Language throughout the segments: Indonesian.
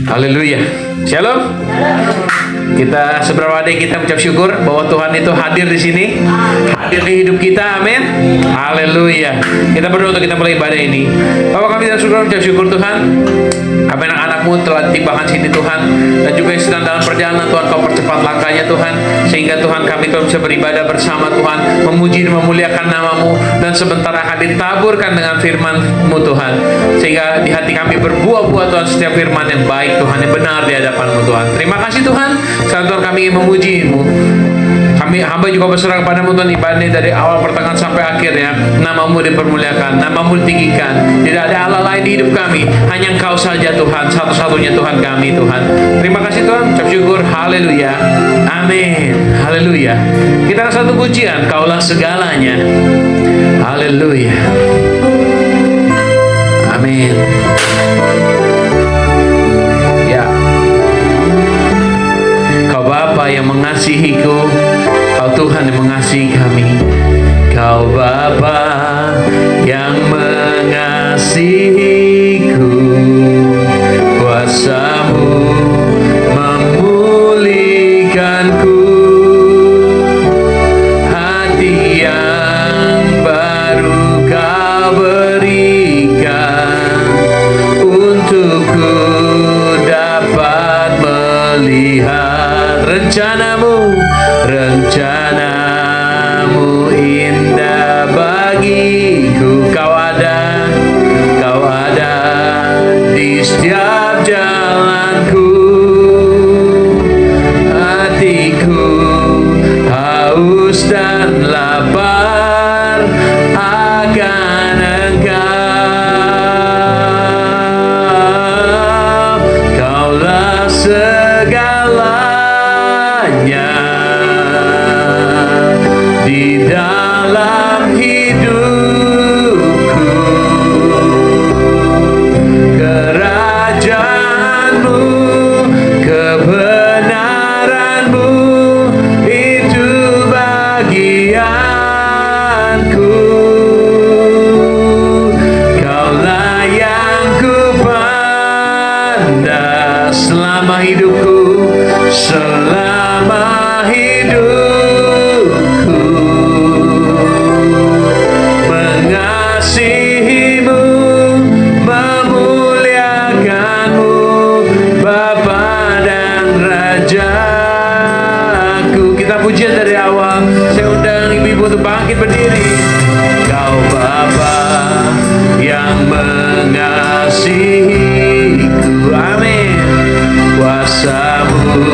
Haleluya. Shalom. Kita seberapa ada kita ucap syukur bahwa Tuhan itu hadir di sini, hadir di hidup kita. Amin. Haleluya. Kita berdoa untuk kita mulai ibadah ini. Bapak kami dan ucap syukur Tuhan. Kami anak-anakmu telah tibakan sini Tuhan, dan juga yang sedang dalam perjalanan Tuhan kau percepat langkahnya Tuhan, sehingga Tuhan kami Tuhan bisa beribadah bersama Tuhan, memuji dan memuliakan namamu, dan sebentar akan ditaburkan dengan firman-Mu Tuhan, sehingga di hati kami berbuah-buah Tuhan setiap firman yang baik Tuhan, yang benar di hadapan-Mu Tuhan. Terima kasih Tuhan. Sekarang Tuhan kami ingin memuji-Mu. Kami hamba juga berserah kepadamu Tuhan, ibadah dari awal pertengahan sampai akhirnya. Namamu dipermuliakan, namamu ditinggikan. Tidak ada Allah lain di hidup kami, hanya Engkau saja Tuhan, satu-satunya Tuhan kami Tuhan. Terima kasih Tuhan, ucap syukur. Haleluya, amin. Haleluya. Kita satu pujian, Kaulah segalanya. Haleluya, amin. Ya, Kau Bapa yang mengasihiku, Kau Tuhan yang mengasihi kami. Kau Bapa yang mengasihiku, kuasa-Mu memulihkanku. Hati yang baru Kau berikan, untukku dapat melihat rencana-Mu. Rencana-Mu indah bagiku. Kau ada di setiap jalanku. Hatiku haus dan lapar akan Engkau. Kaulah segalanya di dalam hidupku. Kerajaan-Mu, kebenaran-Mu, itu bagianku. Kaulah yang kupandang selama hidupku, selama hidupku. Mengasihi-Mu, memuliakan-Mu, Bapa dan Rajaku. Kita pujian dari awal. Saya undang ibu-ibu untuk bangkit berdiri. Kau Bapa yang mengasihiku, amin. Kuasa-Mu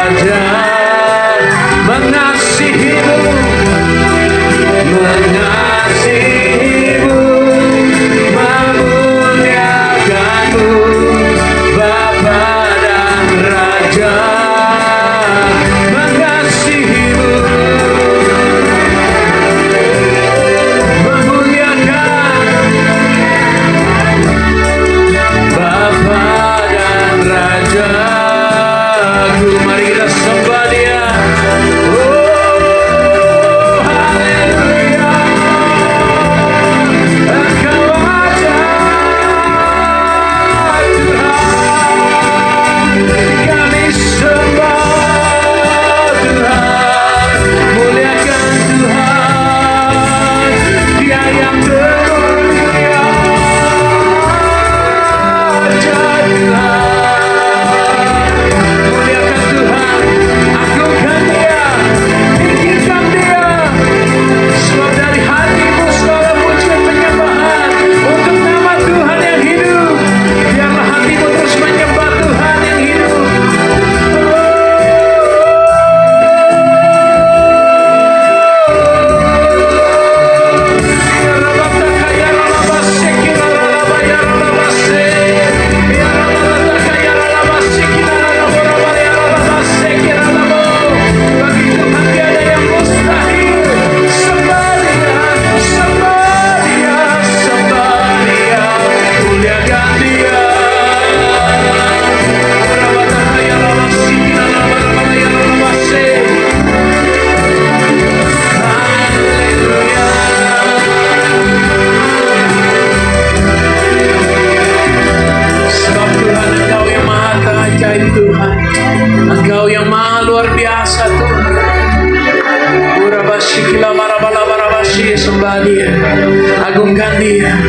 Raja, mengasihimu, memuliakanmu, Bapa dan Raja, mengasihimu, memuliakan Bapa dan Raja. Mari kita sembah Dia. Oh, haleluya. Engkau ada Tuhan. Kami sembah Tuhan. Muliakan Tuhan. Dia yang termulia. Tuhan. Muliakan Tuhan, agungkan Dia, tinggikan Dia. Sebab dari hatimu segala pujian penyembahan untuk nama Tuhan yang hidup. Biarlah hatimu terus menyembah Tuhan yang hidup. Tuhan, Engkau yang maha luar biasa Tuhan. Urabashikila marabalabarabashie, sembah Dia, agungkan Dia.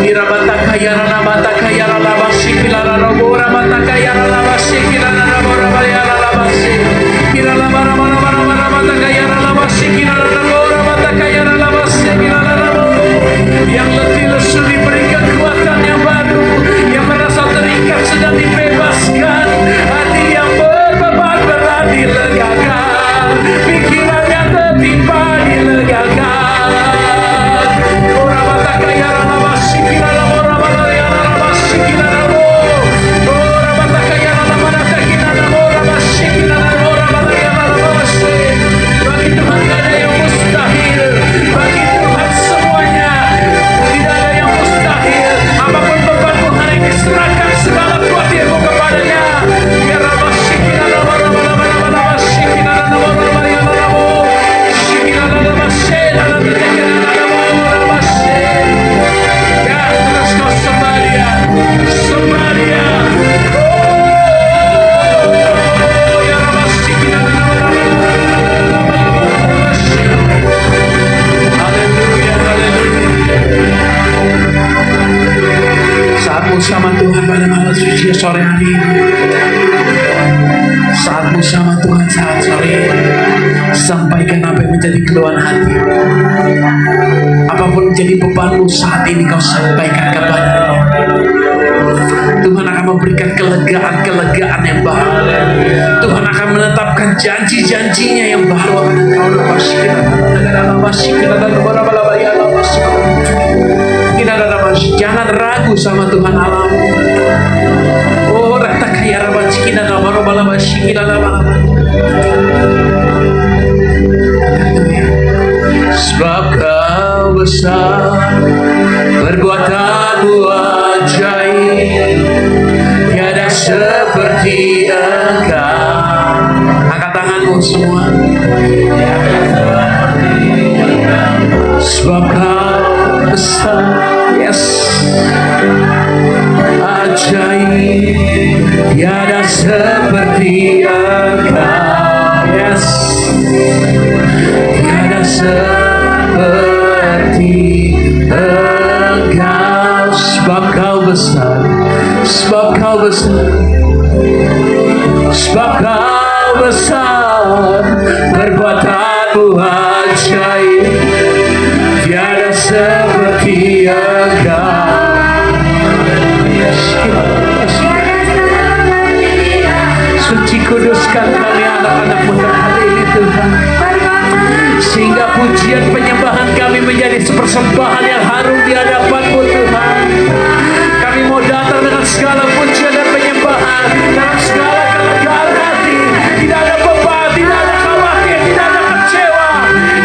Irabatakayara nabatakayara labashikila rarabora batakayara labashikila rarabora bayara labashik. Kiralabarabarabarabarabatakayara labashikila rarabora batakayara labashikila rarabora. Yang letih lesu diberi kekuatan yang baru, yang merasa terikat sedang dibebaskan, hati yang berbeban berat dilegakan, pikiran yang tertimpa dilegakan. Ora batakayara labashikila rarabora bayara labashikila rarabora. Ora batakayara labashikila rarabora bashikila rarabora bayara labashik. Bagi Tuhan tidak ada yang mustahil. Bagi Tuhan semuanya tidak ada yang mustahil. Apapun bebanmu hari ini, serahkan segala kuatirmu kepadanya. Biar labashikila rarabora bashikila rarabora bayara labashik. Shikila labashik labashikila rarabora bashik. Ya, terus kau sembah Dia, sembah Dia. Oh, ya labashikila rarabora bashik. Haleluya, haleluya. Saatmu sama Tuhan pada malam suci sore hari ini. Saatmu sama Tuhan saat sore ini. Sampaikan apa yang menjadi keluhan hati. Apapun menjadi bebanmu saat ini, kau sampaikan kepada-Nya. Tuhan akan memberikan kelegaan yang baru. Tuhan akan menetapkan janji-janjinya yang baru. Jangan ragu sama Tuhan Allah. Oh, ratakaya rabashikina rabarobala bashikina rabarobala. Sebab Kau besar, perbuatanmu ajaib, tiada seperti Engkau. Angkat tanganmu semua. Sebab Kau besar, yes, ajaib, tiada seperti Engkau, yes, tiada seperti Engkau. Sebab Kau besar, sebab Kau besar, sebab Kau besar, perbuatanmu ajaib, tiada seperti Engkau. Suci kuduskan kami anak anak-anakmu hari ini Tuhan. Sehingga pujian penyembahan kami menjadi persembahan yang harum di hadapan-Mu Tuhan. Kami mau datang dengan segala pujian dan penyembahan, dalam segala kelegaan hati. Tidak ada beban, tidak ada khawatir, tidak ada kecewa.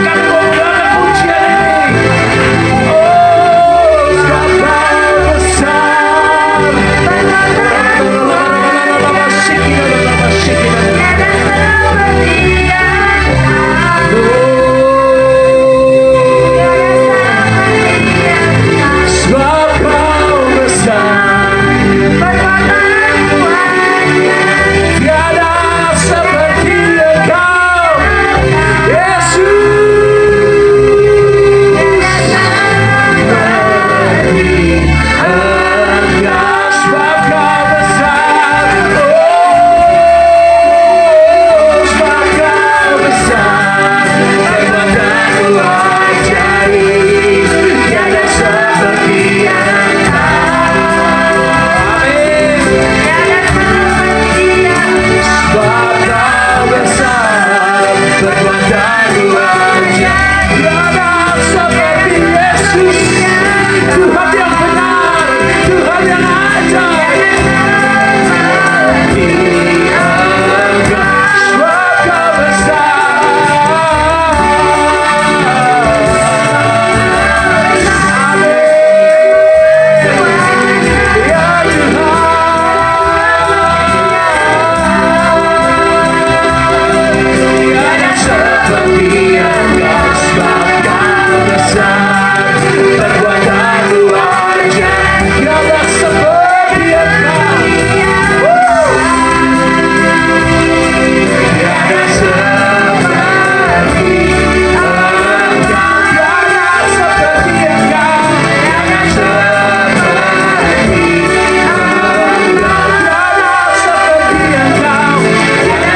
Kami mau mengangkat pujian ini. Oh, Bapa besar. Sebab Kau besar, tiada seperti Engkau, Yesus. Engkau sebab Kau besar, oh sebab Kau besar, perbuatan-Mu ajaib, tiada seperti Engkau. Amin. Sebab Kau besar, perbuatan-Mu ajaib, tiada seperti Yesus. Tuhan yang benar, Tuhan yang ajaib. Sebab Kau besar. Amin. Ya Tuhan, tiada seperti Engkau, sebab Kau besar, perbuatan-Mu ajaib, tiada seperti Engkau. Tiada seperti Engkau, tiada seperti Engkau, tiada seperti Engkau, tiada seperti Engkau, tiada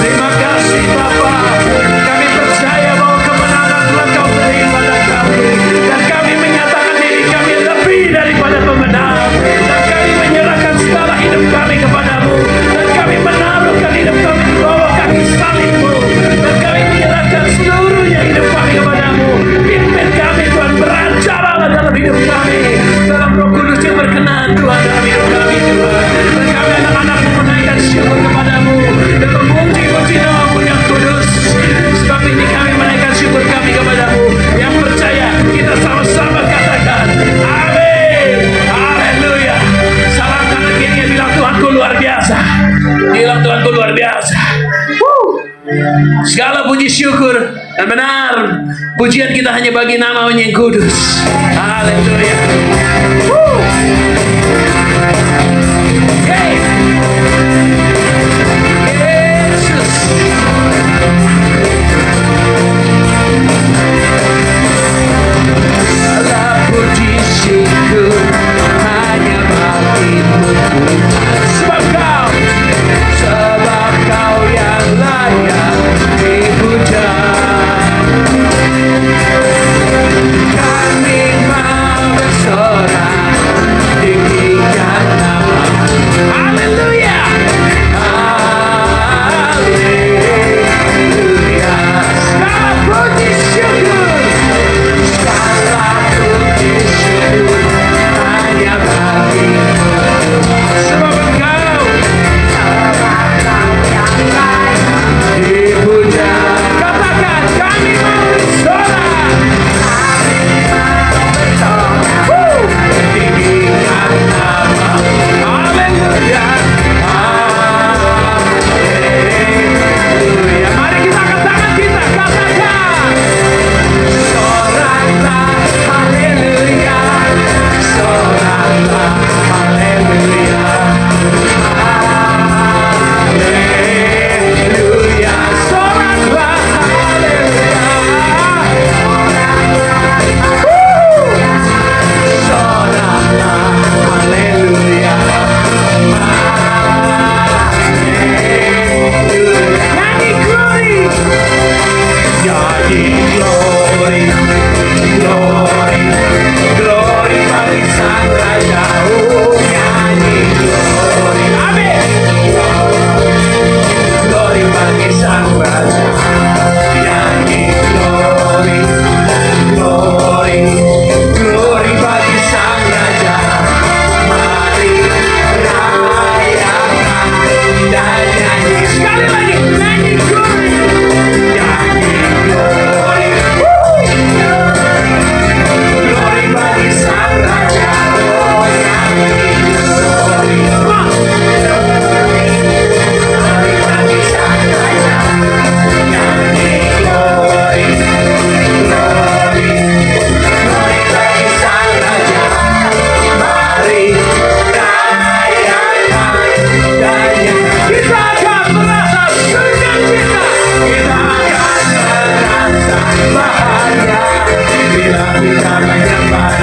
Terima kasih Bapa. Kami percaya bahwa kemenangan telah Kau beri pada kami, dan kami menyatakan diri kami lebih daripada pemenang, dan kami menyerahkan segala hidup kami kepadamu, dan kami menaruhkan hidup kami di bawah kaki salib-Mu, dan kami menyerahkan seluruhnya hidup kami kepadamu. Pimpin kami Tuhan, beranjaralah dalam hidup kami, dalam Roh Kudus yang berkenan Tuhan dalam hidup kami Tuhan. Dan kami anak-anak-Mu menaikkan syukur kepadamu dan memuji-muji nama-Mu yang kudus. Sebab ini kami menaikkan syukur kami kepadamu. Yang percaya kita sama-sama katakan amin. Haleluya. Salam kanan kirinya, bilang Tuhanku luar biasa. Bilang Tuhanku luar biasa. Segala puji syukur dan benar pujian kita hanya bagi nama-Nya yang kudus. Haleluya. Hey. Yesus. Segala puji syukur hanya bagi-Mu Tuhan. Sebab Kau yang layak dipuja. Kami mau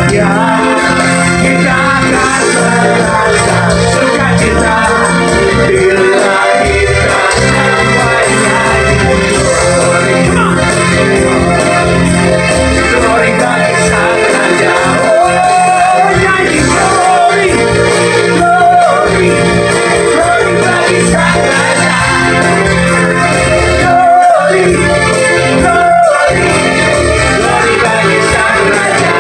bahagia, kita akan merasa sukacita bila kita sampai nyanyi. Glory bagi Sang Raja. Oh, nyanyi glory, glory, glory bagi Sang Raja. Glory, glory, glory bagi Sang Raja.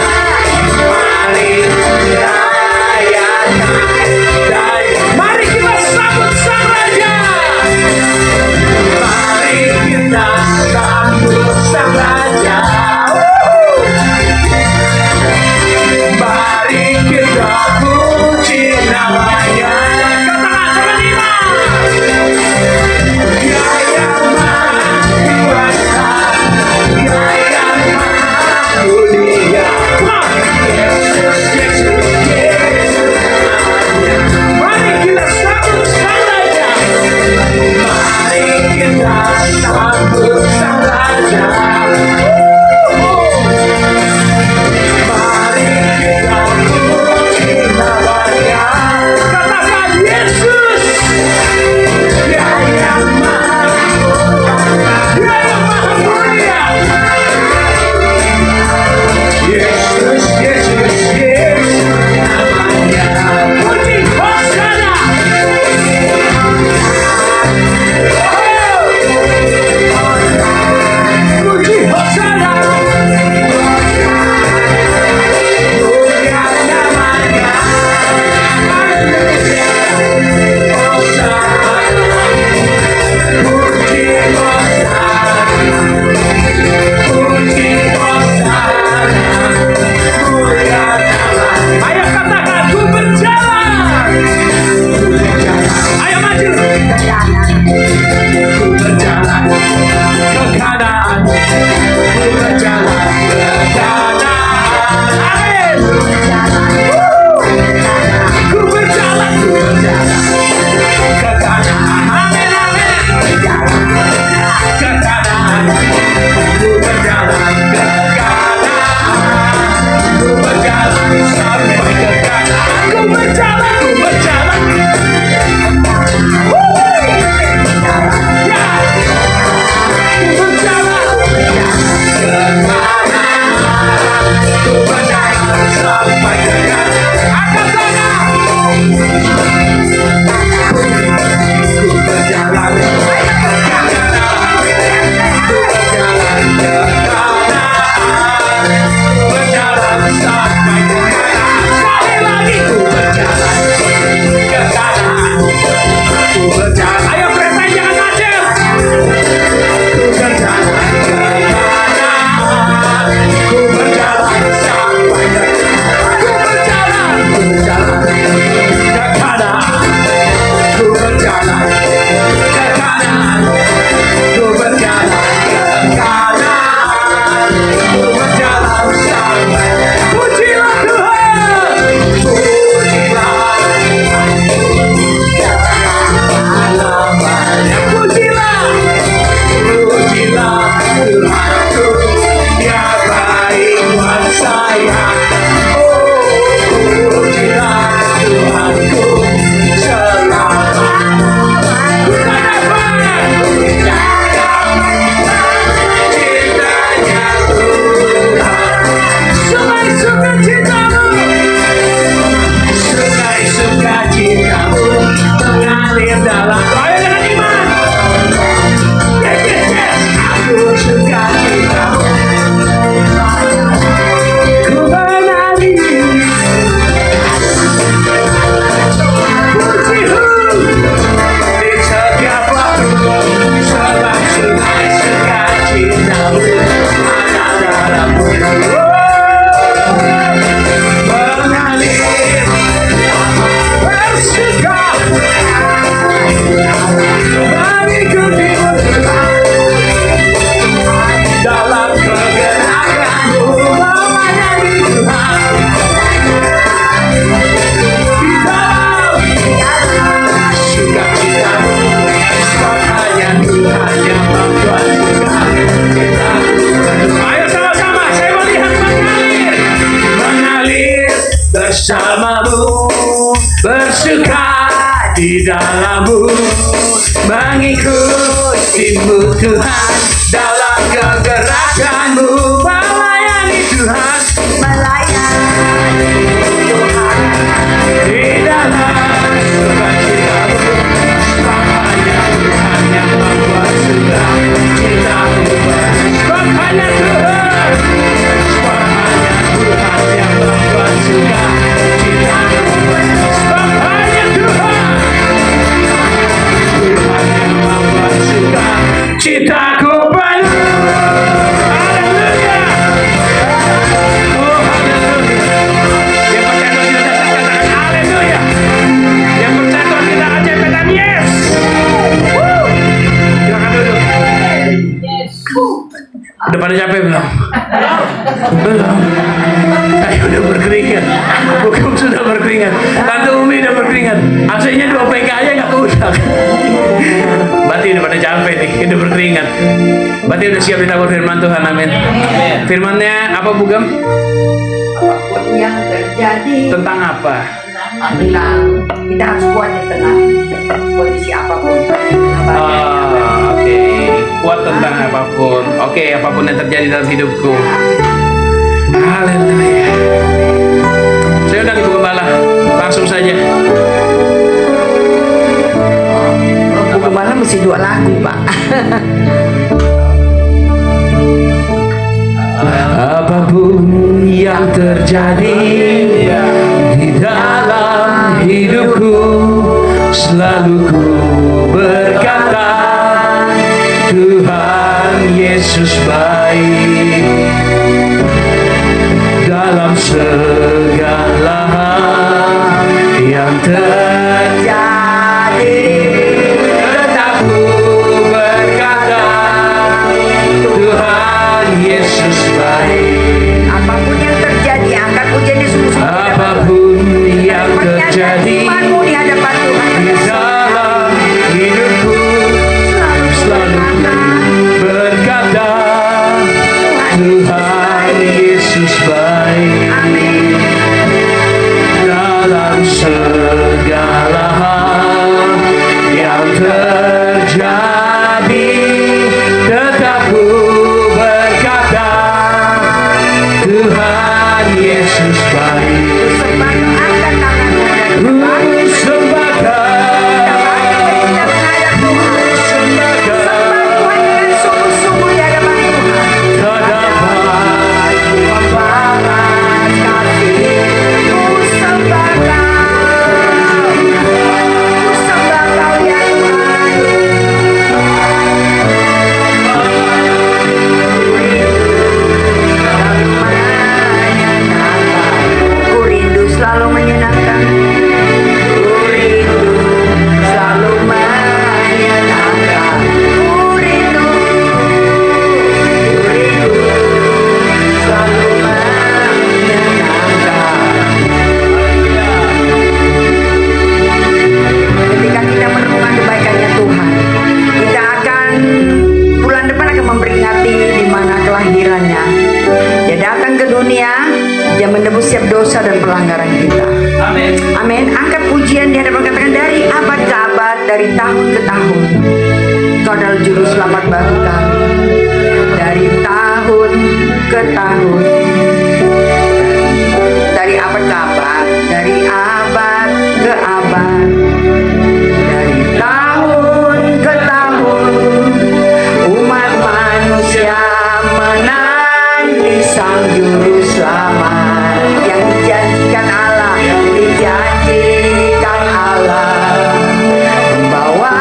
bersamamu, bersuka di dalammu, mengikutimu Tuhan, dalam kegerakanmu, melayani Tuhan, melayani Tuhan. di dalam sukacitamu, hanya Tuhan yang membuat suka citamu. Sebab hanya Tuhan, sebab hanya Tuhan yang membuat suka citamu. Sebab hanya Tuhan, Tuhan yang membuat suka citaku penuh. Haleluya. Oh, haleluya. Yang percaya Tuhan kita katakan haleluya. Yang percaya Tuhan kita aja katakan yes. Woo. Silakan duduk. Udah pada capek belum? Belum. Ayo udah berkeringat. Bukan sudah berkeringat. Tante Umi udah berkeringat. AC-nya 2 PK aja nggak udah. Berarti udah pada capek nih. Udah berkeringat. Berarti udah siap ditabur firman Tuhan. Amin. Firmannya apa Bugam? Apapun yang terjadi, Tentang apa? bilang kita harus kuat di tengah kondisi apapun. Oke. Kuat tentang apapun. Oke, apapun yang terjadi dalam hidupku. Haleluya. Saya undang Ibu Gembala. Langsung saja. Bu Gembala mesti 2 lagu, Pak. Apapun yang terjadi di dalam hidupku, selalu ku berkata Tuhan Yesus baik. Dalam segala hal yang terjadi, tetap ku berkata Tuhan Yesus baik. Apapun yang terjadi, angkat pujian di sungguh-sungguh. Apapun yang terjadi Imanmu di hadapan Tuhan. di dalam hidupku, selalu berkata Tuhan Yesus baik. Amin. Dalam segala hal yang terjadi, tetap ku berkata Tuhan Yesus baik. Sembah angkat tanganmu dan Ku sembah. sembahkan, Sembah Tuhan dengan sungguh-sungguh di hadapan Tuhan. tak dapat Membalas kasih. Ku sembah Kau. Ku sembah Kau ya Tuhan. Ku rindu selalu menyenangkan. Ku rindu selalu menyenangkan. Ku rindu selalu menyenangkan. Ketika kita merenungkan kebaikannya Tuhan, kita akan bulan depan akan memperingati di mana kelahirannya. Dia datang ke dunia, dia menebus setiap dosa dan pelanggaran kita. Amin. Amin. Angkat pujian di hadapan, katakan dari abad ke abad, dari tahun ke tahun. Kau adalah juru selamat bagi kami. Dari tahun ke tahun, dari abad ke abad, dari abad ke abad, dari tahun ke tahun, umat manusia menanti Sang Juru Selamat yang dijanjikan Allah, dijanjikan Allah, membawa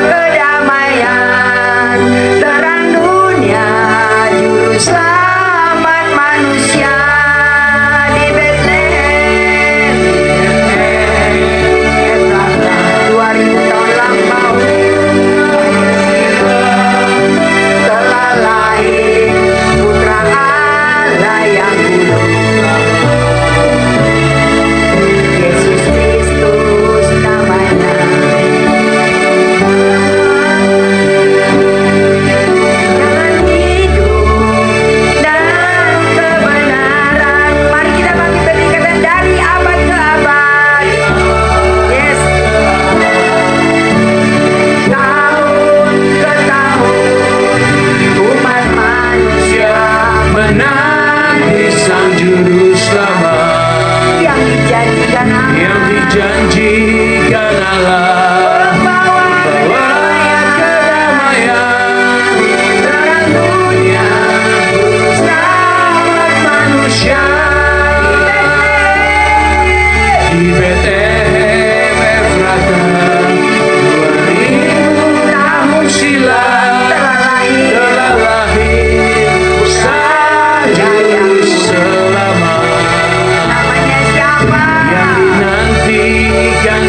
kedamaian terang dunia, Juru Selamat manusia. Allah, Bawa bawa kedamaian terang dunia, selamat manusia. Di Bethlehem Efrata 2000 tahun silam telah lahir saja yang selamat, Namanya siapa? yang dinantikan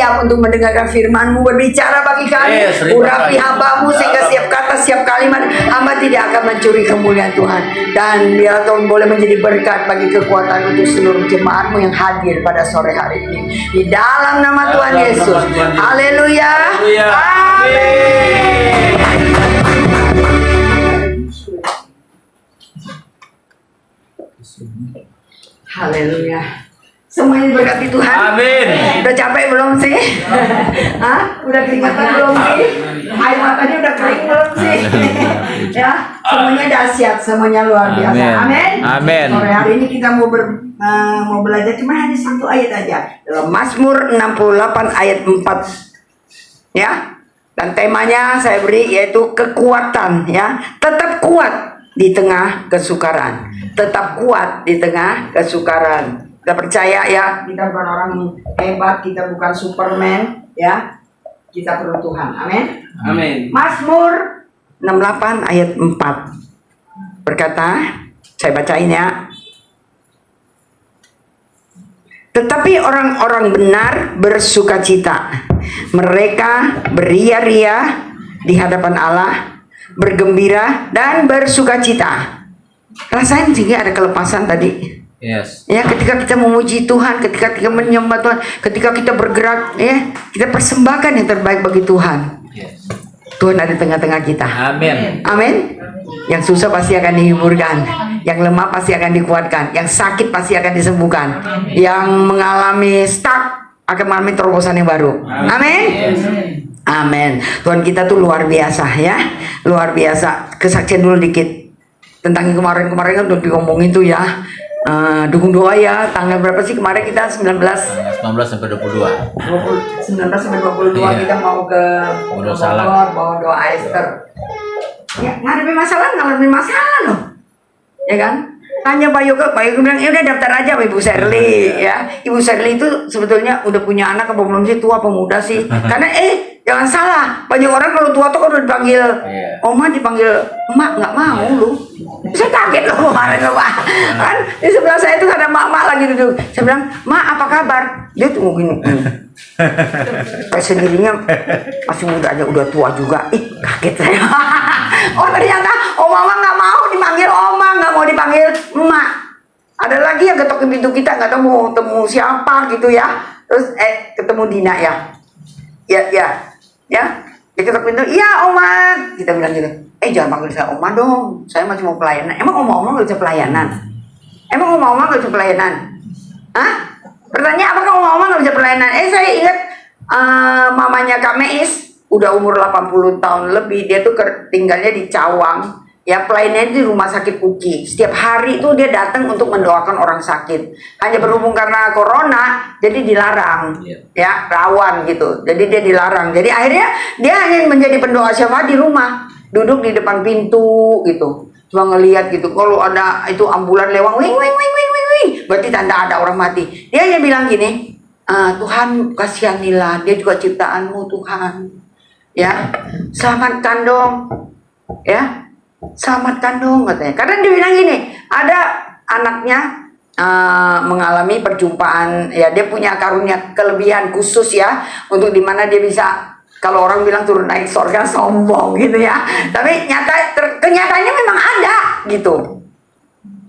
siap untuk mendengarkan firman-Mu. Berbicara bagi kami. Yes, terima Urapi kasih. hamba-Mu sehingga setiap kata, setiap kalimat hamba tidak akan mencuri kemuliaan Tuhan. Dan biar Tuhan boleh menjadi berkat bagi kekuatan untuk seluruh jemaat-Mu yang hadir pada sore hari ini. Di dalam nama Tuhan Dalam Yesus. nama Tuhan Yesus. Haleluya. Haleluya. Amin. Haleluya. Semuanya diberkati Tuhan. Amin. Udah capek belum sih? Hah? Udah keringatan belum sih? Air matanya udah kering belum sih? Ya, semuanya dahsyat, semuanya luar biasa. Amin. Amin. Sore hari ini kita mau belajar cuma hanya satu ayat aja. Dalam Mazmur 68 ayat 4. Ya. Dan temanya saya beri yaitu kekuatan, ya. Tetap kuat di tengah kesukaran. Tetap kuat di tengah kesukaran. Kita percaya ya, kita bukan orang hebat, kita bukan Superman, ya. Kita perlu Tuhan. Amin. Amin. Mazmur 68 ayat 4 berkata, saya bacain ya. Tetapi orang-orang benar bersukacita. Mereka beria-ria di hadapan Allah, bergembira dan bersukacita. Rasain sehingga ada kelepasan tadi. Yes. Ya, ketika kita memuji Tuhan, ketika kita menyembah Tuhan, ketika kita bergerak, ya, kita persembahkan yang terbaik bagi Tuhan. Yes. Tuhan ada di tengah-tengah kita. Amin. Amin. Yang susah pasti akan dihiburkan, yang lemah pasti akan dikuatkan, yang sakit pasti akan disembuhkan, yang mengalami stuck akan mengalami terobosan yang baru. Amin. Amin. Tuhan kita tuh luar biasa, ya, luar biasa. Kesaksian dulu dikit tentang yang kemarin-kemarin kan udah diomongin tuh ya. Dukung doa ya. Tanggal berapa sih kemarin kita? 19 sampai 22. 19 sampai 22 Iya. kita mau ke Bogor Salak. Bogor, bawa doa Esther. Ya, ngalamin masalah loh. Ya kan? Tanya Pak Yoga bilang, ya udah daftar aja Ibu Sherly, ya. Ibu Sherly itu sebetulnya udah punya anak apa belum sih, tua apa muda sih? Karena jangan salah, banyak orang kalau tua tuh kan udah dipanggil Oma, dipanggil Emak, nggak mau lu. Saya kaget loh kemarin loh Pak. Kan di sebelah saya itu ada mak-mak lagi duduk. Saya bilang, "Mak, apa kabar?" Dia tunggu gini. Kayak sendirinya masih muda aja udah tua juga. Ih, kaget saya. Oh ternyata Mama nggak mau dipanggil Oma, nggak mau dipanggil Emak. Ada lagi yang ketok pintu kita nggak tahu mau ketemu siapa gitu ya. Terus ketemu Dina ya. Ya. Dia ketok pintu. Iya Oma. Kita bilang gitu. Jangan panggil saya Oma dong. Saya masih mau pelayanan. Emang Oma nggak bisa pelayanan? Emang Oma nggak bisa pelayanan? Hah? Pertanyaan apakah Oma nggak bisa pelayanan? Saya ingat mamanya Kak Meis udah umur 80 tahun lebih. Dia tuh tinggalnya di Cawang. Ya, pelayanannya di rumah sakit UKI. Setiap hari itu dia datang untuk mendoakan orang sakit. Hanya berhubung karena corona, jadi dilarang. Ya, rawan gitu. Jadi dia dilarang. Jadi akhirnya dia hanya menjadi pendoa syafaat di rumah. Duduk di depan pintu gitu. Cuma ngelihat gitu. Kalau ada itu ambulan lewat, wing, berarti tanda ada orang mati. Dia hanya bilang gini, Tuhan kasihanilah, dia juga ciptaanmu Tuhan. Ya, selamatkan dong. Ya. Selamatkan dong katanya. Karena dia bilang gini, ada anaknya mengalami perjumpaan, ya dia punya karunia kelebihan khusus ya, untuk dimana dia bisa, kalau orang bilang turun naik surga sombong gitu ya, tapi kenyataannya memang ada gitu.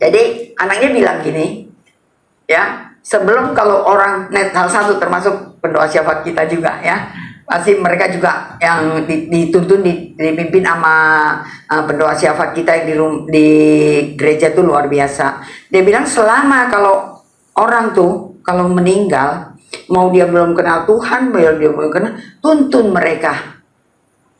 Jadi anaknya bilang gini, ya sebelum kalau orang salah satu termasuk pendoa syafaat kita juga ya. Pasti mereka juga yang dituntun dipimpin sama pendoa syafaat kita yang di gereja tuh luar biasa. Dia bilang selama kalau orang tuh kalau meninggal, mau dia belum kenal Tuhan, dia belum kenal, tuntun mereka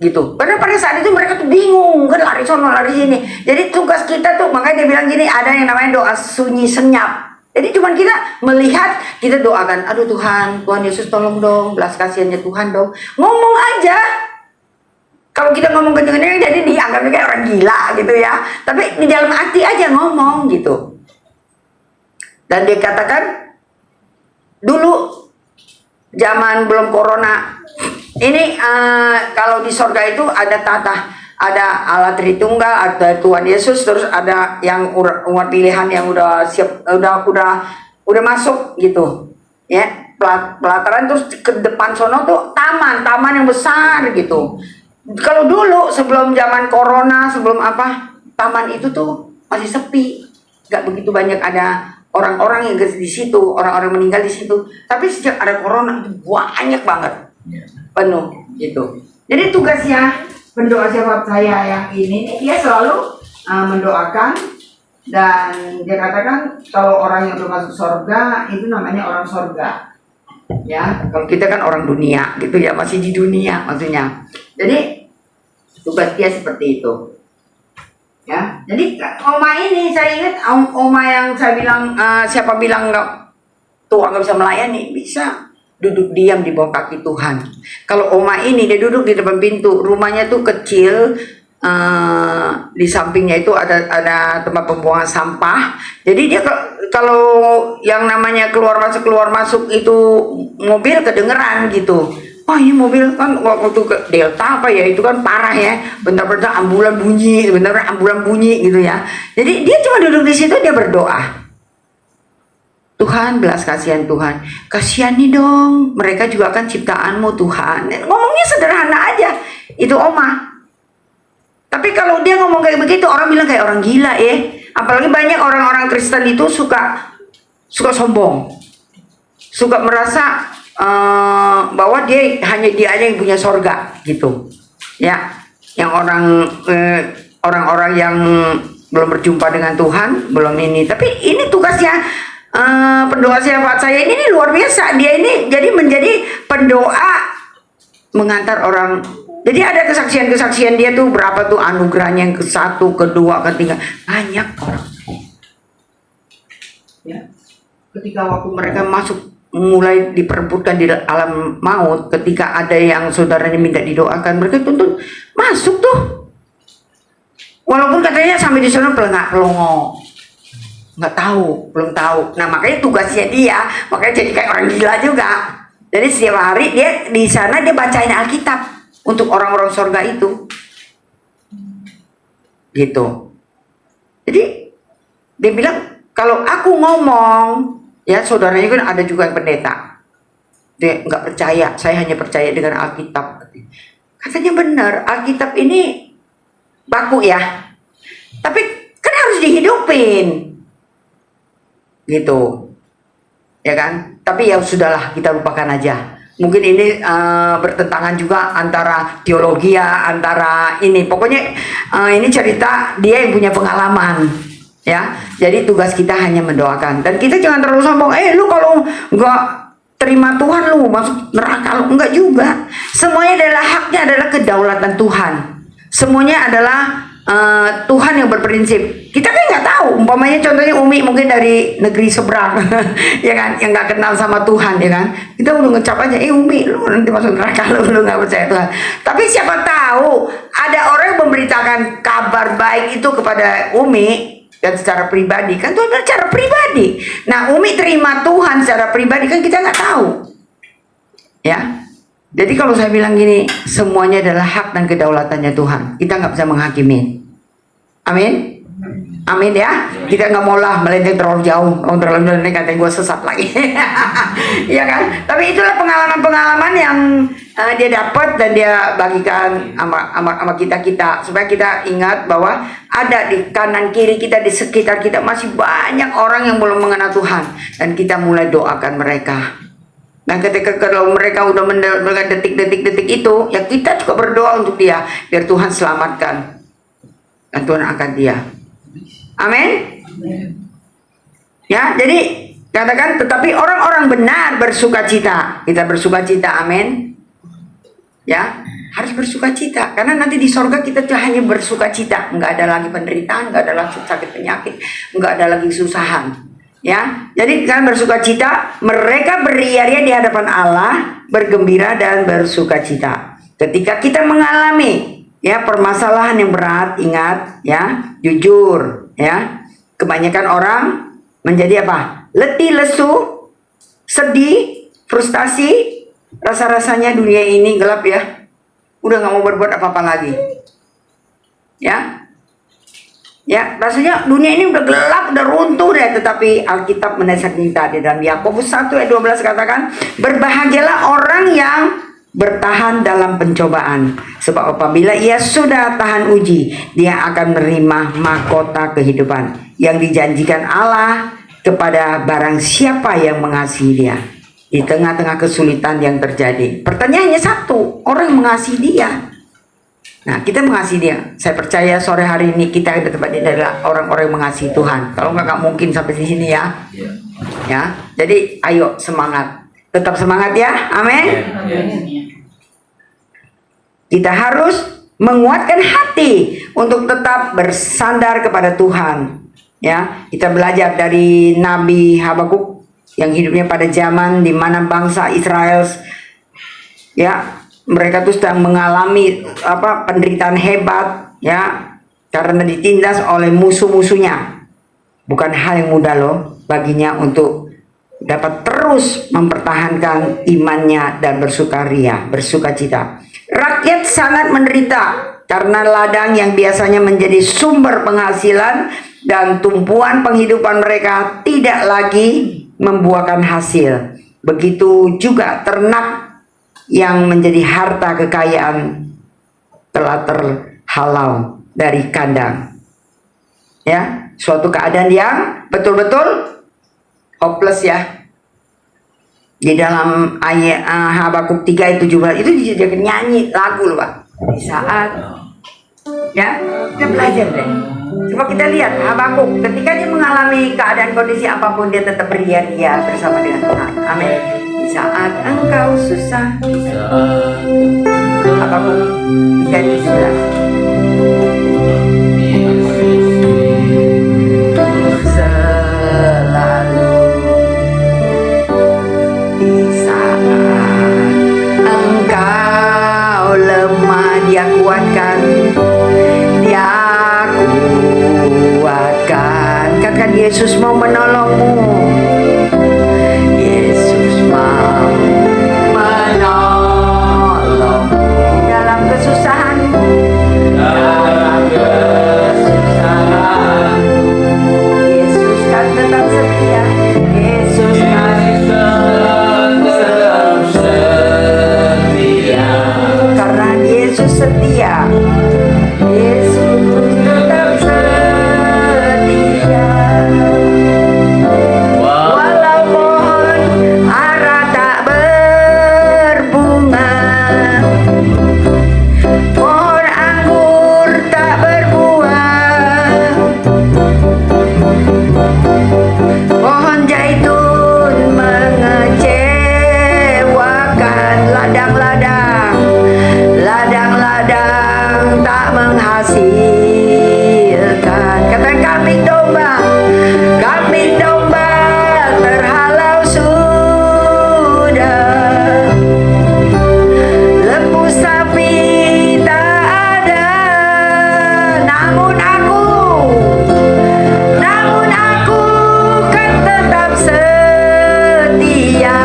gitu. Karena pada saat itu mereka tuh bingung, kan lari sono lari sini. Jadi tugas kita tuh, makanya dia bilang gini, ada yang namanya doa sunyi senyap. Jadi cuman kita melihat, kita doakan, aduh Tuhan Yesus tolong dong, belas kasihannya Tuhan dong. Ngomong aja. Kalau kita ngomong kenceng-kenceng jadi dianggapnya kayak orang gila gitu ya. Tapi di dalam hati aja ngomong gitu. Dan dia katakan, dulu zaman belum corona, ini kalau di sorga itu ada ada Allah Tritunggal, ada Tuhan Yesus, terus ada yang umat pilihan yang udah siap, udah masuk gitu, ya. pelataran, terus ke depan sono tuh taman yang besar gitu. Kalau dulu sebelum zaman corona, sebelum apa, taman itu tuh masih sepi, nggak begitu banyak ada orang-orang yang di situ, orang-orang meninggal di situ. Tapi sejak ada corona itu banyak banget, penuh gitu. Jadi tugasnya pendoa sahabat saya yang ini, dia selalu mendoakan, dan dia katakan kalau orang yang belum masuk surga itu namanya orang surga. Ya, kalau kita kan orang dunia gitu ya, masih di dunia maksudnya. Jadi tugas dia seperti itu. Ya, jadi Oma ini saya ingat Oma yang saya bilang, siapa bilang tua nggak bisa melayani, bisa duduk diam di bawah kaki Tuhan. Kalau Oma ini dia duduk di depan pintu, rumahnya tuh kecil, di sampingnya itu ada tempat pembuangan sampah. Jadi dia kalau yang namanya keluar masuk itu mobil kedengeran gitu. Oh ini mobil kan waktu ke Delta apa ya, itu kan parah ya, bentar-bentar ambulan bunyi gitu ya. Jadi dia cuma duduk di situ, dia berdoa. Tuhan, belas kasihan Tuhan, kasihani dong, mereka juga kan ciptaanmu Tuhan. Ngomongnya sederhana aja, itu Oma. Tapi kalau dia ngomong kayak begitu, orang bilang kayak orang gila ya. Apalagi banyak orang-orang Kristen itu suka sombong, suka merasa bahwa hanya dia aja yang punya sorga gitu ya. Yang orang-orang yang belum berjumpa dengan Tuhan belum ini. Tapi ini tugasnya pendoa sahabat saya ini luar biasa. Dia ini jadi menjadi pendoa mengantar orang. Jadi ada kesaksian dia tuh berapa tuh anugerahnya, yang ke-1, ke-2, ke-3, banyak orang ya. Ketika waktu mereka mulai diperebutkan di alam maut, ketika ada yang saudaranya minta didoakan, mereka tuntut masuk tuh, walaupun katanya sampai di sana pelongo, belum tahu. Nah makanya tugasnya dia, makanya jadi kayak orang gila juga. Jadi setiap hari dia di sana dia bacain Alkitab untuk orang-orang surga itu, gitu. Jadi dia bilang kalau aku ngomong, ya saudaranya kan ada juga yang pendeta, dia nggak percaya, saya hanya percaya dengan Alkitab. Katanya benar, Alkitab ini baku ya, tapi kan harus dihidupin, gitu, ya kan? Tapi ya sudahlah, kita lupakan aja. Mungkin ini bertentangan juga antara teologi ya, antara ini. Pokoknya ini cerita dia yang punya pengalaman. Ya, jadi tugas kita hanya mendoakan, dan kita jangan terlalu sombong. Lu kalau nggak terima Tuhan lu masuk neraka, lu enggak juga. Semuanya adalah kedaulatan Tuhan. Semuanya adalah Tuhan yang berprinsip. Kita kan nggak tahu. Umpamanya contohnya Umi mungkin dari negeri seberang, ya kan, yang nggak kenal sama Tuhan, ya kan. Kita udah ngecap aja, Umi, lu nanti masuk neraka, lu nggak percaya Tuhan. Tapi siapa tahu ada orang yang memberitakan kabar baik itu kepada Umi. Dan secara pribadi, kan Tuhan secara pribadi. Nah Umi terima Tuhan secara pribadi, kan kita nggak tahu ya. Jadi kalau saya bilang gini, semuanya adalah hak dan kedaulatannya Tuhan. Kita nggak bisa menghakimi. Amin. Amin ya. Kita nggak mau lah melenceng terlalu jauh. Terlalu jauh, katanya gue sesat lagi. Ya kan. Tapi itulah pengalaman-pengalaman yang dia dapat dan dia bagikan sama kita supaya kita ingat bahwa ada di kanan kiri kita, di sekitar kita masih banyak orang yang belum mengenal Tuhan, dan kita mulai doakan mereka. Dan ketika kalau mereka udah mendengar detik-detik itu, ya kita juga berdoa untuk dia biar Tuhan selamatkan, dan Tuhan angkat dia. Amin. Ya, jadi katakan, tetapi orang-orang benar bersukacita. Kita bersukacita, amin. Ya, harus bersukacita, karena nanti di sorga kita hanya bersukacita, nggak ada lagi penderitaan, nggak ada lagi sakit penyakit, nggak ada lagi kesusahan. Ya, jadi kan bersukacita, mereka beria-ria di hadapan Allah, bergembira dan bersukacita. Ketika kita mengalami ya permasalahan yang berat, ingat ya, jujur ya. Kebanyakan orang menjadi apa? Letih, lesu, sedih, frustasi. Rasa-rasanya dunia ini gelap ya. Udah gak mau berbuat apa-apa lagi. Ya. Ya, rasanya dunia ini udah gelap, udah runtuh deh. Tetapi Alkitab menasihati kita di dalam Yakobus 1 ayat 12 katakan, berbahagialah orang yang bertahan dalam pencobaan. Sebab apabila ia sudah tahan uji, dia akan menerima mahkota kehidupan yang dijanjikan Allah kepada barang siapa yang mengasihi dia. Di tengah-tengah kesulitan yang terjadi, pertanyaannya satu, orang mengasihi dia. Nah, kita mengasihi dia. Saya percaya sore hari ini kita di tempat ini adalah orang-orang yang mengasihi Tuhan. Kalau nggak mungkin sampai di sini ya. Ya, jadi ayo semangat. Tetap semangat ya. Amin. Kita harus menguatkan hati untuk tetap bersandar kepada Tuhan. Ya, kita belajar dari Nabi Habakuk yang hidupnya pada zaman di mana bangsa Israel ya, mereka tuh sedang mengalami penderitaan hebat ya, karena ditindas oleh musuh-musuhnya. Bukan hal yang mudah loh baginya untuk dapat terus mempertahankan imannya dan bersukacita. Rakyat sangat menderita karena ladang yang biasanya menjadi sumber penghasilan dan tumpuan penghidupan mereka tidak lagi membuahkan hasil. Begitu juga ternak yang menjadi harta kekayaan telah terhalau dari kandang. Ya, suatu keadaan yang betul-betul hopeless ya. Di dalam ayat Habakuk 3 ayat 17 itu dijadikan nyanyi lagu loh Pak. Di saat ya, kita belajar deh. Coba kita lihat Habakuk ketika dia mengalami keadaan kondisi apapun, dia tetap beria-ria bersama dengan Tuhan. Amin. Di saat engkau susah, Habakuk 3 ayat 17. Selalu di saat engkau lemah, dia kuatkan. Katakan Yesus mau menolongmu. Yesus mau menolongmu dalam kesusahanmu. Dalam kesusahanmu, Yesus kan tetap setia. Yesus kan tetap setia. Karena Yesus setia, Yesus tetap setia. Walau pohon ara tak berbunga, pohon anggur tak berbuah, pohon zaitun mengecewakan, ladang-ladang tak menghasilkan. Katakan kambing domba terhalau sudah, lembu sapi tak ada. Namun aku kan tetap setia,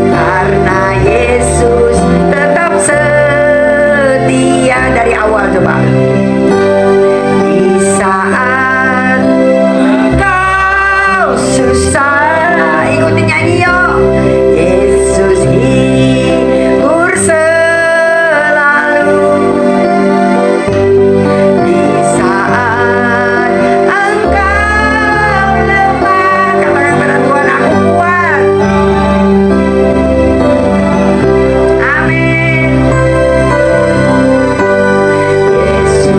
karena Yesus tetap setia dari awal. Coba di saat kau susah, ikutin nyanyi yuk. Yesus hibur selalu. Di saat engkau lemah, katakan pada Tuhan, aku kuat. Amin. Yesus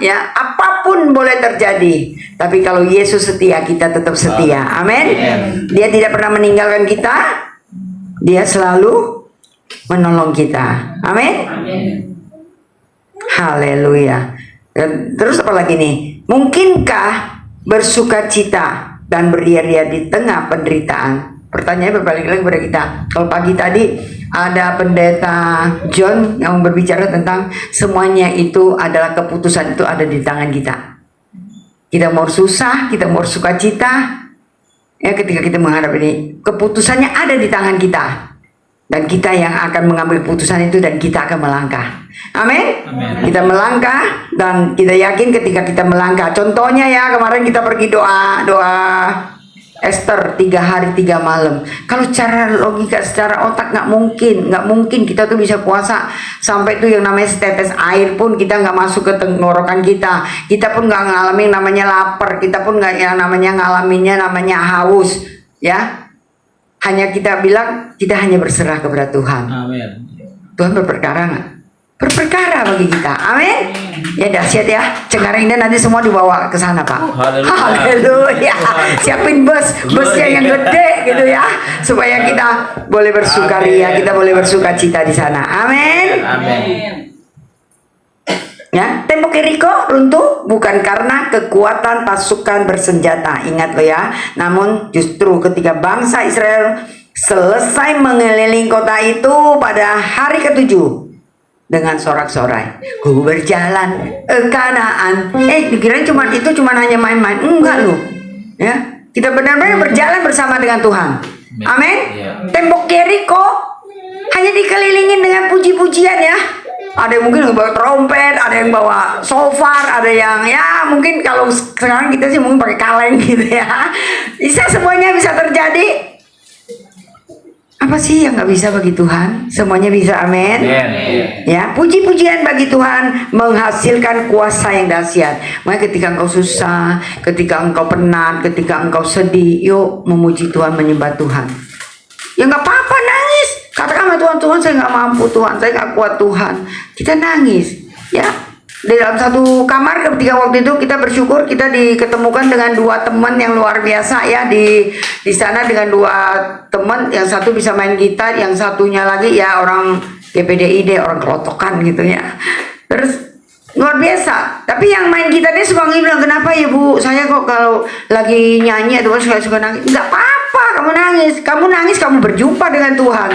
ya, apapun boleh terjadi. Tapi kalau Yesus setia, kita tetap setia. Amin. Dia tidak pernah meninggalkan kita. Dia selalu menolong kita. Amin. Haleluya. Terus apa lagi nih? Mungkinkah bersukacita dan beria-ria di tengah penderitaan? Pertanyaannya berbalik lagi kepada kita. Kalau pagi tadi ada pendeta John yang berbicara tentang semuanya itu adalah keputusan, itu ada di tangan kita. Kita mau susah, kita mau sukacita, ya ketika kita menghadapi ini, keputusannya ada di tangan kita. Dan kita yang akan mengambil keputusan itu, dan kita akan melangkah. Amin. Kita melangkah, dan kita yakin ketika kita melangkah. Contohnya ya, kemarin kita pergi doa Esther 3 hari 3 malam. Kalau cara logika, secara otak nggak mungkin kita tuh bisa puasa sampai tuh yang namanya setetes air pun kita nggak masuk ke tenggorokan kita. Kita pun nggak ngalamin namanya lapar. Kita pun nggak yang namanya ngalaminnya namanya haus. Ya, hanya kita bilang kita hanya berserah kepada Tuhan. Amin. Tuhan berperkara nggak? Berperkara bagi kita. Amin. Ya dahsyat ya. Cengaringnya nanti semua dibawa ke sana, Pak. Haleluya. Siapin busnya yang gede gitu ya, supaya kita boleh bersukaria, kita boleh bersukacita di sana. Amin. Amin. Ya, tembok Yeriko runtuh bukan karena kekuatan pasukan bersenjata. Ingat lo ya. Namun justru ketika bangsa Israel selesai mengelilingi kota itu pada hari ke-7 dengan sorak-sorai, ku berjalan ke Kanaan. Dikirain cuma hanya main-main. Enggak loh. Ya, kita benar-benar berjalan bersama dengan Tuhan. Amin. Tembok Yeriko hanya dikelilingin dengan puji-pujian ya. Ada yang mungkin bawa trompet, ada yang bawa shofar, ada yang ya mungkin kalau sekarang kita sih mungkin pakai kaleng gitu ya. Semuanya bisa terjadi. Apa sih yang nggak bisa bagi Tuhan? Semuanya bisa, amin. Ya, puji-pujian bagi Tuhan menghasilkan kuasa yang dahsyat. Makanya ketika engkau susah, ketika engkau penat, ketika engkau sedih, yuk memuji Tuhan, menyembah Tuhan. Ya nggak apa-apa, nangis. Katakan sama Tuhan, Tuhan saya nggak mampu, Tuhan saya nggak kuat, Tuhan. Kita nangis, ya. Di dalam satu kamar ketika waktu itu kita bersyukur kita diketemukan dengan 2 teman yang luar biasa ya di sana, dengan 2 teman, yang satu bisa main gitar, yang satunya lagi ya orang GPDID, orang kelotokan gitu ya. Terus luar biasa. Tapi yang main gitarnya suka bilang, kenapa ya Bu, saya kok kalau lagi nyanyi atau suka nangis. Nggak apa-apa kamu nangis, kamu berjumpa dengan Tuhan,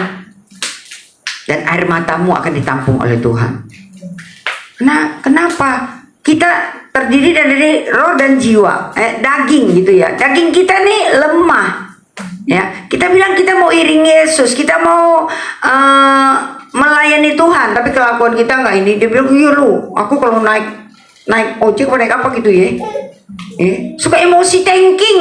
dan air matamu akan ditampung oleh Tuhan. Nah, kenapa? Kita terdiri dari roh dan jiwa, daging gitu ya. Daging kita nih lemah, ya. Kita bilang kita mau iring Yesus, kita mau melayani Tuhan, tapi kelakuan kita nggak ini. Dia bilang, iya lu, aku kalau naik ojek naik apa gitu ya, suka emosi tanking,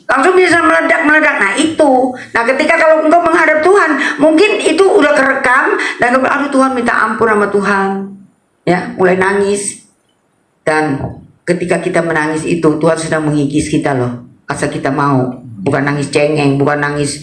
langsung bisa meledak. Nah itu, ketika kalau engkau menghadap Tuhan, mungkin itu udah kerekam dan engkau, aduh Tuhan minta ampun sama Tuhan. Ya, mulai nangis. Dan ketika kita menangis itu, Tuhan sedang mengikis kita loh, asal kita mau. Bukan nangis cengeng, bukan nangis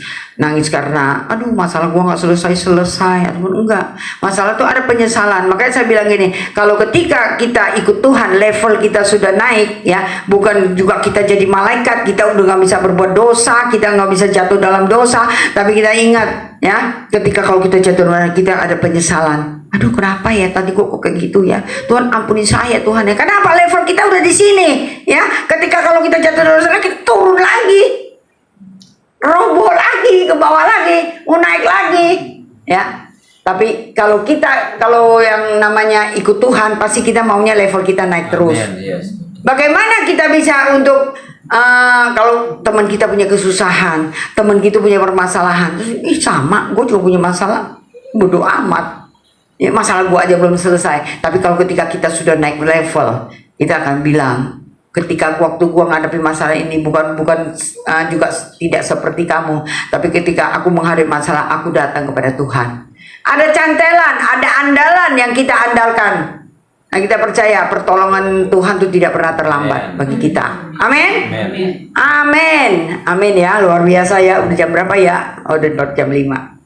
karena aduh masalah gua nggak selesai ataupun enggak. Masalah tuh ada penyesalan. Makanya saya bilang gini, kalau ketika kita ikut Tuhan, level kita sudah naik ya, bukan juga kita jadi malaikat, kita udah nggak bisa berbuat dosa, kita nggak bisa jatuh dalam dosa, tapi kita ingat ya, ketika kalau kita jatuh dalam, kita ada penyesalan. Aduh kenapa ya tadi kok kayak gitu ya, Tuhan ampuni saya Tuhan ya. Kenapa? Level kita udah di sini ya. Ketika kalau kita jatuh dalam dosa, kita turun lagi, roboh lagi, ke bawah lagi, mau naik lagi ya. Tapi kalau yang namanya ikut Tuhan, pasti kita maunya level kita naik terus. Bagaimana kita bisa untuk kalau teman kita punya kesusahan, teman kita punya permasalahan, terus sama, gue juga punya masalah, bodoh amat ya, masalah gue aja belum selesai. Tapi kalau ketika kita sudah naik level, kita akan bilang, ketika waktu gua menghadapi masalah ini bukan juga tidak seperti kamu, tapi ketika aku menghadapi masalah, aku datang kepada Tuhan. Ada cantelan, ada andalan yang kita andalkan. Nah, kita percaya pertolongan Tuhan itu tidak pernah terlambat bagi kita. Amin. Amin. Amin ya, luar biasa ya. Udah jam berapa ya? Oh, udah jam 5.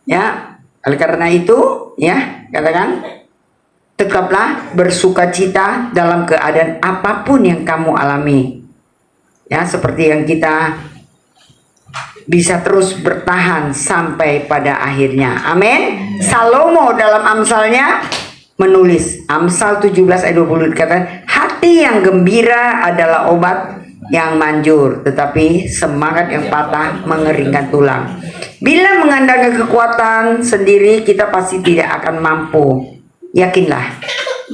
Ya, oleh karena itu ya, katakan Tetaplah bersukacita dalam keadaan apapun yang kamu alami. Ya, seperti yang kita bisa terus bertahan sampai pada akhirnya. Amin. Salomo dalam Amsalnya menulis, Amsal 17 ayat 20 dikatakan, hati yang gembira adalah obat yang manjur, tetapi semangat yang patah mengeringkan tulang. Bila mengandalkan kekuatan sendiri, kita pasti tidak akan mampu. Yakinlah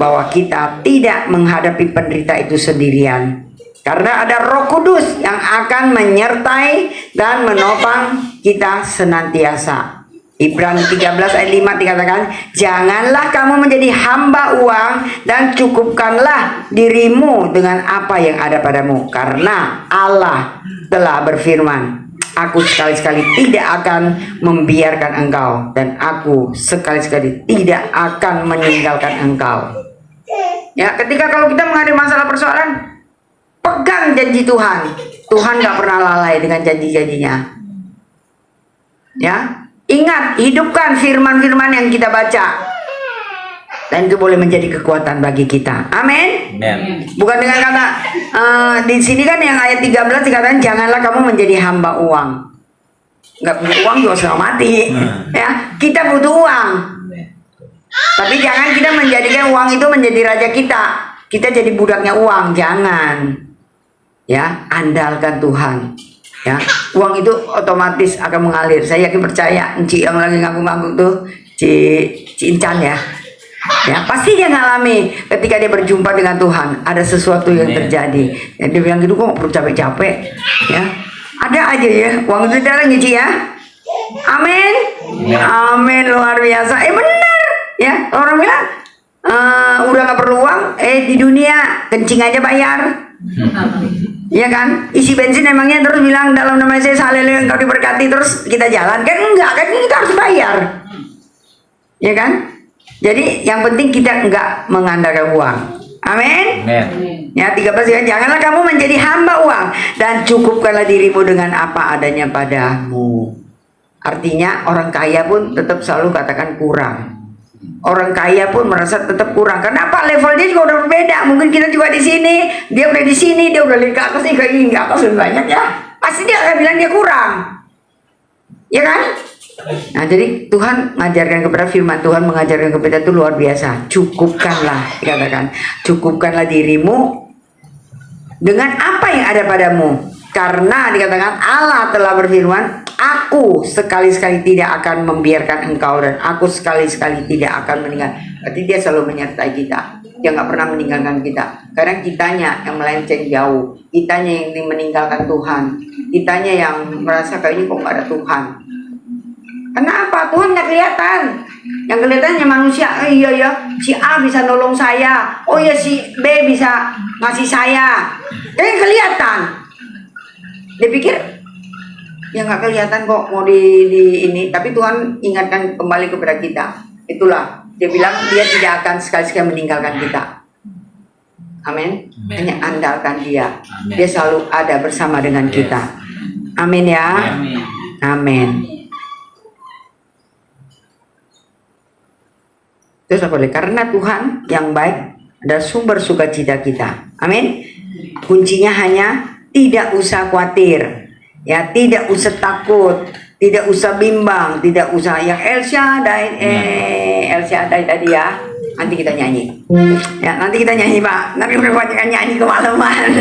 bahwa kita tidak menghadapi penderita itu sendirian, karena ada Roh Kudus yang akan menyertai dan menopang kita senantiasa. Ibrani 13 ayat 5 dikatakan, janganlah kamu menjadi hamba uang dan cukupkanlah dirimu dengan apa yang ada padamu. Karena Allah telah berfirman, aku sekali-sekali tidak akan membiarkan engkau, dan aku sekali-sekali tidak akan meninggalkan engkau. Ya, ketika kalau kita menghadapi masalah persoalan, pegang janji Tuhan. Tuhan gak pernah lalai dengan janji-janjinya. Ya, ingat, hidupkan firman-firman yang kita baca, dan itu boleh menjadi kekuatan bagi kita. Amin. Bukan dengan kata di sini kan yang ayat 13 dikatakan, janganlah kamu menjadi hamba uang. Nggak punya uang juga sudah mati. Ya, kita butuh uang. Tapi jangan kita menjadikan uang itu menjadi raja kita. Kita jadi budaknya uang, jangan. Ya, andalkan Tuhan. Ya, uang itu otomatis akan mengalir. Saya yakin percaya, Ci yang lagi ngangguk-ngangguk tuh, Ci Incan ya. Ya, pasti dia ngalami ketika dia berjumpa dengan Tuhan, ada sesuatu yang terjadi. Ya, dia bilang gitu, kok nggak perlu capek-capek. Ya, ada aja ya, uang itu datang ya, Ci ya. Amin. Amin, luar biasa. Benar. Ya, orang bilang udah nggak perlu uang, di dunia kencing aja bayar. Ya kan, isi bensin emangnya terus bilang dalam nama Yesus haleluya engkau diberkati terus kita jalan kan? Enggak kan, kita harus bayar. Ya kan? Jadi yang penting kita enggak mengandalkan uang. Amin. Ya, 13 ya, janganlah kamu menjadi hamba uang dan cukupkanlah dirimu dengan apa adanya padamu. Artinya orang kaya pun tetap selalu katakan kurang. Orang kaya pun merasa tetap kurang. Kenapa? Level dia juga udah berbeda. Mungkin kita juga di sini, dia udah di sini, dia udah lihat ke atas nih, kayak gini ke atas lebih banyak ya. Pasti dia akan bilang dia kurang. Ya kan? Nah, jadi Tuhan mengajarkan kepada firman Tuhan, mengajarkan kepada itu luar biasa. Cukupkanlah, dikatakan, cukupkanlah dirimu dengan apa yang ada padamu. Karena dikatakan Allah telah berfirman, aku sekali-sekali tidak akan membiarkan engkau, dan aku sekali-sekali tidak akan meninggal. Berarti dia selalu menyertai kita. Dia nggak pernah meninggalkan kita. Kadang kitanya yang melenceng jauh, kitanya yang ingin meninggalkan Tuhan, kitanya yang merasa kayaknya kok nggak ada Tuhan. Kenapa? Tuhan nggak kelihatan. Yang kelihatannya manusia. Iya ya, si A bisa nolong saya. Oh ya, si B bisa ngasih saya. Yang kelihatan. Dia pikir ya nggak kelihatan kok mau di ini, tapi Tuhan ingatkan kembali kepada kita. Itulah dia bilang dia tidak akan sekali-sekali meninggalkan kita. Amin. Hanya andalkan dia. Amen. Dia selalu ada bersama dengan kita. Amin ya. Amin. Terus apa lagi? Karena Tuhan yang baik adalah sumber sukacita kita. Amin. Kuncinya hanya tidak usah khawatir, ya, tidak usah takut, tidak usah bimbang, tidak usah yang El Shaddai tadi ya. Nanti kita nyanyi, ya, nanti kita nyanyi Pak. Nanti udah banyak nyanyi kemalaman.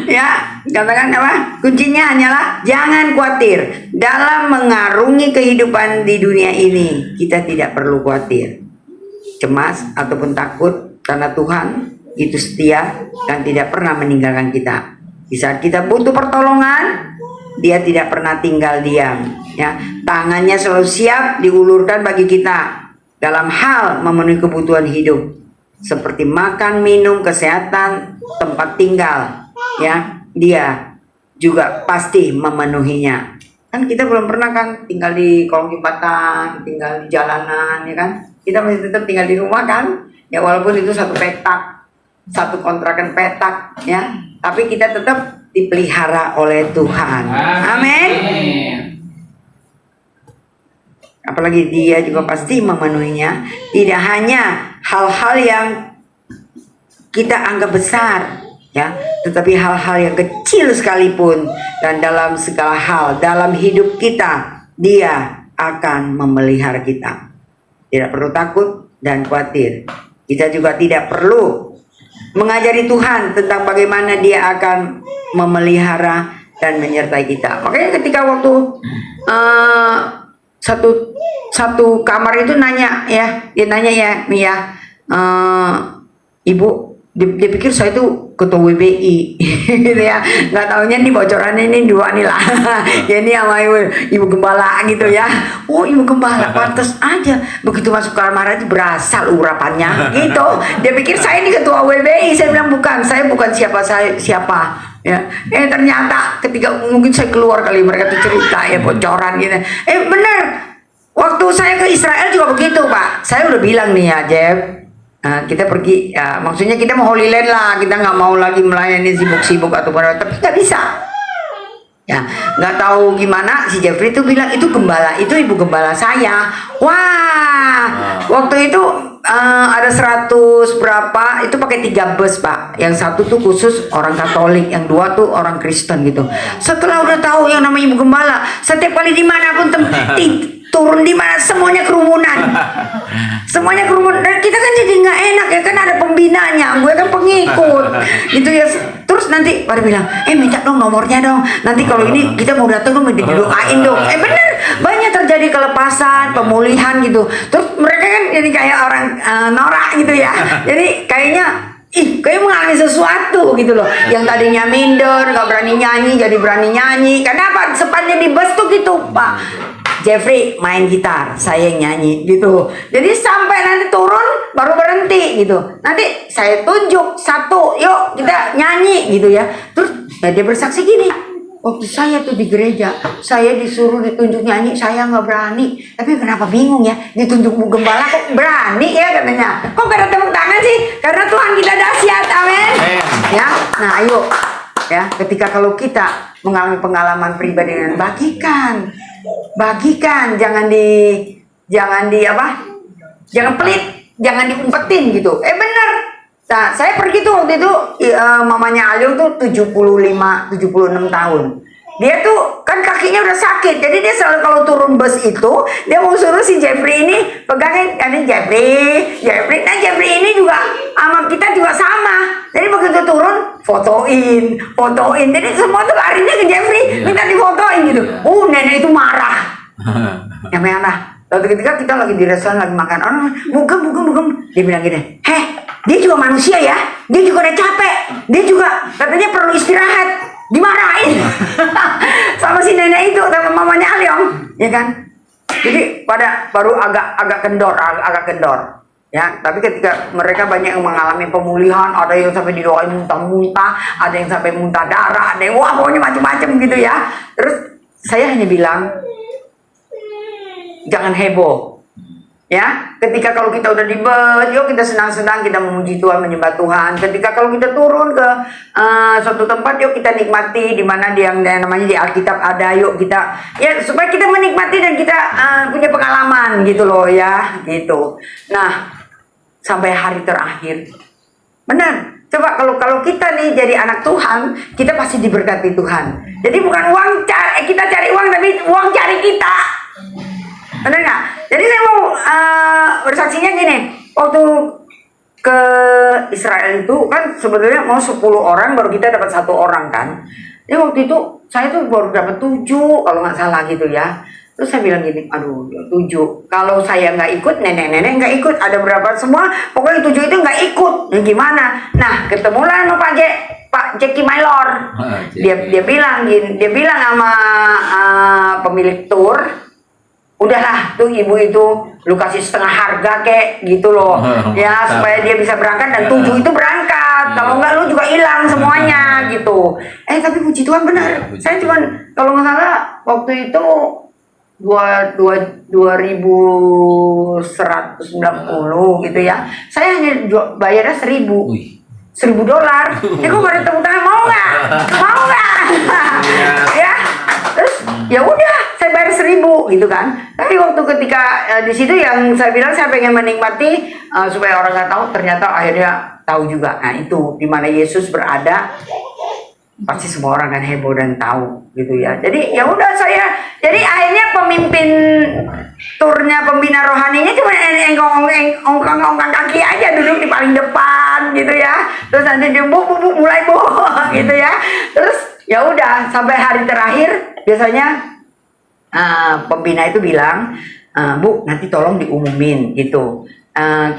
Ya, katakan apa? Kuncinya hanyalah jangan khawatir dalam mengarungi kehidupan di dunia ini. Kita tidak perlu khawatir, cemas ataupun takut, karena Tuhan itu setia dan tidak pernah meninggalkan kita. Di saat kita butuh pertolongan, dia tidak pernah tinggal diam. Ya, tangannya selalu siap diulurkan bagi kita dalam hal memenuhi kebutuhan hidup, seperti makan, minum, kesehatan, tempat tinggal. Ya, dia juga pasti memenuhinya. Kan kita belum pernah kan tinggal di kolong jembatan, tinggal di jalanan, ya kan? Kita masih tetap tinggal di rumah kan? Ya, walaupun itu satu petak, satu kontrakan petak, ya. Tapi kita tetap dipelihara oleh Tuhan. Amin. apalagi Dia juga pasti memenuhinya. Tidak hanya hal-hal yang kita anggap besar, ya, tetapi hal-hal yang kecil sekalipun, dan dalam segala hal dalam hidup kita Dia akan memelihara kita. Tidak perlu takut dan khawatir. Kita juga tidak perlu mengajari Tuhan tentang bagaimana Dia akan memelihara dan menyertai kita. Makanya ketika waktu satu kamar itu nanya ya, dia nanya ya, Mia, Ibu, dia pikir saya itu ketua WBI gitu ya, nggak taunya nih bocorannya ini dua nih lah. Ya ini sama ibu gembala gitu ya. Oh, ibu gembala, pantas aja begitu masuk kamar aja berasal urapannya gitu. Dia pikir saya ini ketua WBI. Saya bilang bukan, saya bukan siapa ya. Ternyata ketika mungkin saya keluar kali, mereka tuh cerita ya bocoran gitu. Bener, waktu saya ke Israel juga begitu Pak. Saya udah bilang nih ya Jeff, kita pergi, ya, maksudnya kita mau Holy Land lah, kita nggak mau lagi melayani sibuk-sibuk atau apa, tapi nggak bisa. Ya, nggak tahu gimana si Jeffrey itu bilang itu gembala, itu ibu gembala saya. Wah, waktu itu ada 100 berapa, itu pakai 3 bus Pak. Yang satu tuh khusus orang Katolik, yang 2 tuh orang Kristen gitu. Setelah udah tahu yang namanya ibu gembala, setiap kali dimanapun turun di mana semuanya kerumunan. Semuanya kerumunan. Dan kita kan jadi nggak enak ya, kan ada pembinanya, gue kan pengikut gitu ya. Terus nanti pada bilang, minta dong nomornya dong, nanti kalau ini kita mau datang dong, didoain dong. Bener, banyak terjadi kelepasan, pemulihan gitu. Terus mereka kan jadi kayak orang norak gitu ya. Jadi kayaknya kayak mengalami sesuatu gitu loh. Yang tadinya minder, nggak berani nyanyi, jadi berani nyanyi. Kenapa? Sepanjang di bus tuh gitu Pak. Jeffrey main gitar, saya yang nyanyi gitu. Jadi sampai nanti turun baru berhenti gitu. Nanti saya tunjuk satu, yuk kita nyanyi gitu ya. Terus dia bersaksi gini, waktu saya tuh di gereja, saya disuruh ditunjuk nyanyi, saya nggak berani. Tapi kenapa bingung ya, ditunjuk gembala kok berani ya katanya. Kok gak ada tepuk tangan sih? Karena Tuhan kita dahsyat, amin. Ya, nah ayo ya, ketika kalau kita mengalami pengalaman pribadi dengan bagikan, jangan pelit, jangan diumpetin gitu. Bener. Nah, saya pergi tuh waktu itu, mamanya Alio tuh 76 tahun. Dia tuh kan kakinya udah sakit, jadi dia selalu kalau turun bus itu, dia mau suruh si Jeffrey ini pegangin, ada Jeffrey. Nah Jeffrey ini juga sama kita juga sama. Jadi begitu turun, fotoin. Jadi semua tuh larinya ke Jeffrey, minta difotoin gitu. Nenek itu marah. Ya marah. Lalu ketika kita lagi di restoran lagi makan, orang bugem. Dia bilang gini, dia juga manusia ya, dia juga udah capek, dia juga katanya perlu istirahat. Dimarahin sama si nenek itu, sama mamanya Aliong, ya kan? Jadi baru agak kendor ya. Tapi ketika mereka banyak yang mengalami pemulihan, ada yang sampai didoain muntah-muntah, ada yang sampai muntah darah, ada yang pokoknya macam-macam gitu ya. Terus saya hanya bilang, jangan heboh. Ya, ketika kalau kita udah di bus, yuk kita senang-senang, kita memuji Tuhan, menyembah Tuhan. Ketika kalau kita turun ke suatu tempat, yuk kita nikmati, di mana yang namanya di Alkitab ada, yuk kita ya supaya kita menikmati dan kita punya pengalaman gitu loh ya, gitu. Nah, sampai hari terakhir, benar. Coba kalau kita nih jadi anak Tuhan, kita pasti diberkati Tuhan. Jadi bukan kita cari uang, tapi uang cari kita. Benar nggak? Jadi saya mau bersaksinya gini, waktu ke Israel itu kan sebetulnya mau 10 orang, baru kita dapat 1 orang kan. Jadi waktu itu saya tuh baru dapat 7 kalau nggak salah gitu ya. Terus saya bilang gini, aduh 7. Kalau saya nggak ikut, nenek-nenek nggak ikut, ada berapa semua, pokoknya 7 itu nggak ikut. Ya gimana? Nah ketemulah sama Pak Jackie Maylor. Dia bilang sama pemilik tour, udahlah tuh ibu itu lu kasih setengah harga kek gitu loh ya, supaya dia bisa berangkat dan 7 itu berangkat, kalau enggak lu juga hilang semuanya gitu. Tapi puji Tuhan benar, saya cuman kalau nggak salah waktu itu 2.190 gitu ya, saya hanya bayarnya $1.000 $1.000. Kok gak ada tepuk tangan, mau nggak ya. Terus ya udah saya bayar 1.000 gitu kan. Tapi waktu ketika di situ yang saya bilang saya pengen menikmati supaya orang nggak tahu, ternyata akhirnya tahu juga. Nah itu di mana Yesus berada, pasti semua orang kan heboh dan tahu gitu ya. Jadi ya udah jadi akhirnya pemimpin turnya pembina rohaninya cuma ongkang kaki aja, duduk di paling depan gitu ya. Terus nanti dia bu mulai bu gitu ya. Terus ya udah sampai hari terakhir biasanya pembina itu bilang, Bu nanti tolong diumumin gitu.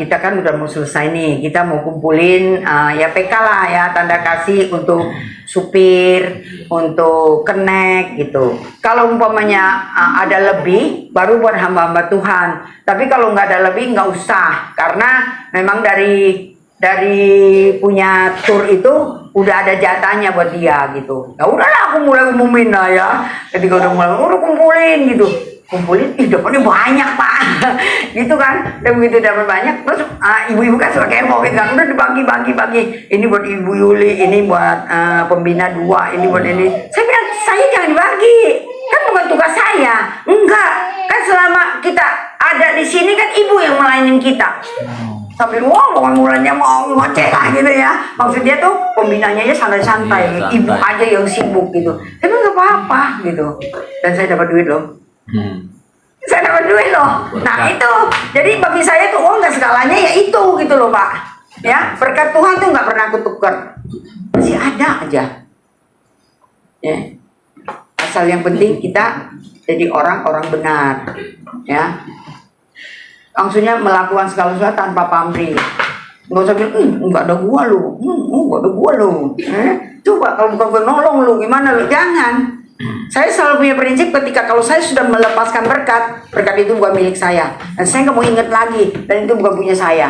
Kita kan udah mau selesai nih, kita mau kumpulin ya PK lah ya, tanda kasih untuk supir, untuk kenek gitu. Kalau umpamanya ada lebih, baru buat hamba-hamba Tuhan. Tapi kalau nggak ada lebih nggak usah, karena memang dari punya tur itu udah ada jatahnya buat dia gitu. Ya udahlah aku mulai umumin lah ya. Ketika udah mulai kumpulin gitu. Kumpulin, dapatnya banyak pak, gitu kan. Dan begitu dapat banyak, terus ibu-ibu kan suka kepo gitu kan, udah dibagi. Ini buat Ibu Yuli, ini buat pembina 2, ini buat ini. Saya bilang, saya jangan dibagi, kan bukan tugas saya. Enggak, kan selama kita ada di sini kan ibu yang melayanin kita. Sambil pokoknya mulanya mau ngoceh lah gitu ya. Maksudnya tuh pembinanya aja santai-santai, Iya, santai. ibu aja yang sibuk gitu. Tapi nggak apa-apa gitu. Dan saya dapat duit loh. Saya dapat duit loh. Nah itu, jadi bagi saya tuh nggak segalanya ya itu gitu loh pak. Ya berkat Tuhan tuh nggak pernah aku tukar, masih ada aja. Ya, asal yang penting kita jadi orang-orang benar. Ya, langsungnya melakukan segala sesuatu tanpa pamrih. Nggak usah bilang, nggak ada gua lu, nggak ada gua lu. Coba kalau bukan gue nolong lu, gimana lu? Jangan. Saya selalu punya prinsip ketika kalau saya sudah melepaskan berkat itu bukan milik saya. Dan saya nggak mau ingat lagi, dan itu bukan punya saya.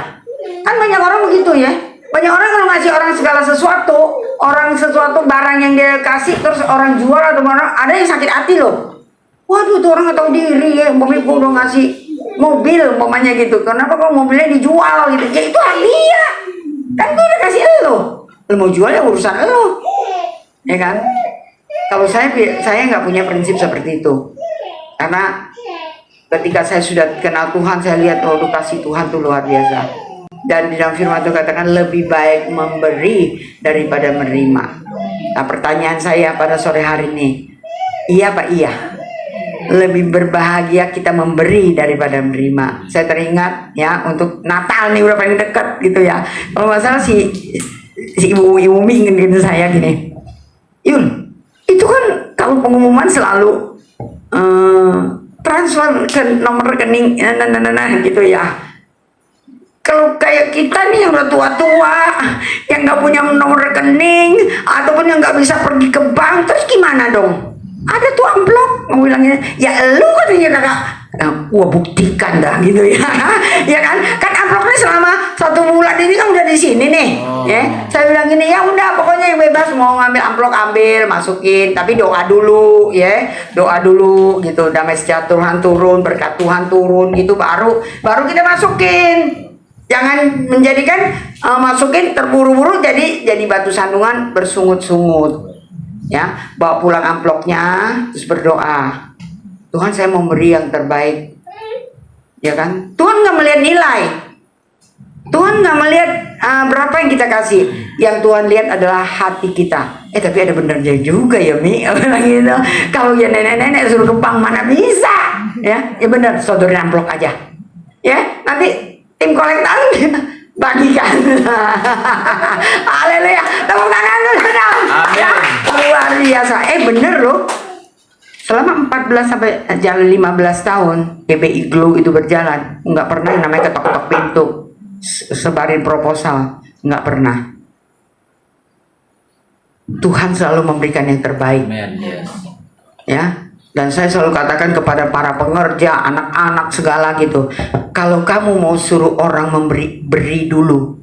Kan banyak orang begitu ya. Banyak orang kalau ngasih orang segala sesuatu, barang yang dia kasih, terus orang jual atau orang, ada yang sakit hati loh. Waduh tuh orang nggak tahu diri ya, gue udah ngasih mobil umpamanya gitu. Kenapa kok mobilnya dijual gitu? Ya itu hak dia. Kan gue udah kasih lo mau jual ya urusan lo. Ya kan? Kalau saya nggak punya prinsip seperti itu. Karena ketika saya sudah kenal Tuhan, saya lihat kasih Tuhan tuh luar biasa. Dan di dalam firman itu katakan lebih baik memberi daripada menerima. Nah pertanyaan saya pada sore hari ini, iya Pak iya? Lebih berbahagia kita memberi daripada menerima. Saya teringat ya untuk Natal nih udah paling dekat gitu ya. Kalau nggak salah si ibu Mi ingin saya gini, Yul, itu kan kalau pengumuman selalu transfer ke nomor rekening gitu ya. Kalau kayak kita nih yang udah tua-tua, yang nggak punya nomor rekening ataupun yang nggak bisa pergi ke bank, terus gimana dong? Ada tuh amplop, mau bilangnya, ya lu katanya kakak, gua buktikan dah gitu ya, ya kan amplopnya selama 1 bulan ini kan udah di sini nih, ya. Saya bilang gini, ya udah pokoknya yang bebas mau ngambil amplop ambil, masukin, tapi doa dulu, ya, doa dulu gitu, damai sejahtera Tuhan turun, berkat Tuhan turun gitu, baru kita masukin. Jangan menjadikan masukin terburu-buru jadi batu sandungan bersungut-sungut. Ya, bawa pulang amplopnya terus berdoa. Tuhan saya mau beri yang terbaik. Ya kan? Tuhan nggak melihat nilai. Tuhan nggak melihat berapa yang kita kasih. Yang Tuhan lihat adalah hati kita. Tapi ada benernya juga ya Mi. Gitu. Kalau ya nenek-nenek suruh ke bank mana bisa. Ya benar, sodorin amplop aja. Ya, nanti tim kolektan bagikan. Haleluya. Tepuk tangan dulu dong. Ya, luar biasa. Bener loh. Selama 14 sampai jalan 15 tahun GBI Glow itu berjalan, nggak pernah yang namanya ketok-ketok pintu, sebarin proposal, nggak pernah. Tuhan selalu memberikan yang terbaik. Amen. Yes. Ya. Dan saya selalu katakan kepada para pengerja, anak-anak segala gitu, kalau kamu mau suruh orang beri dulu,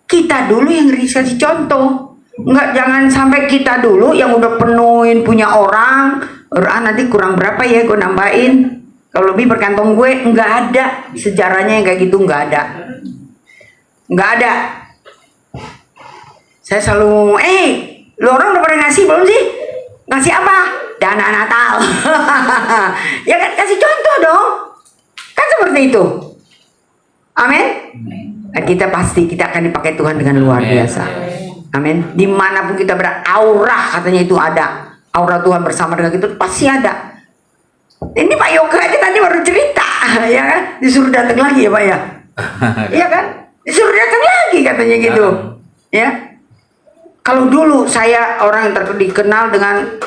kita dulu yang kasih contoh. Jangan sampai kita dulu yang udah penuhin punya orang, nanti kurang berapa ya gue nambahin, kalau lebih berkantong gue. Nggak ada sejarahnya yang kayak gitu, nggak ada. Saya selalu, lu orang udah pernah ngasih belum sih? Ngasih apa? dana Natal. Ya kan, kasih contoh dong. Kan seperti itu. Amin. Nah, kita akan dipakai Tuhan dengan luar biasa. Amin. Dimanapun kita berada, aura katanya itu ada. Aura Tuhan bersama dengan kita pasti ada. Ini Pak Yoga aja tadi baru cerita, ya kan? Disuruh datang lagi ya Pak ya. Iya kan? Disuruh datang lagi katanya gitu. Ya. Kalau dulu saya orang yang dikenal dengan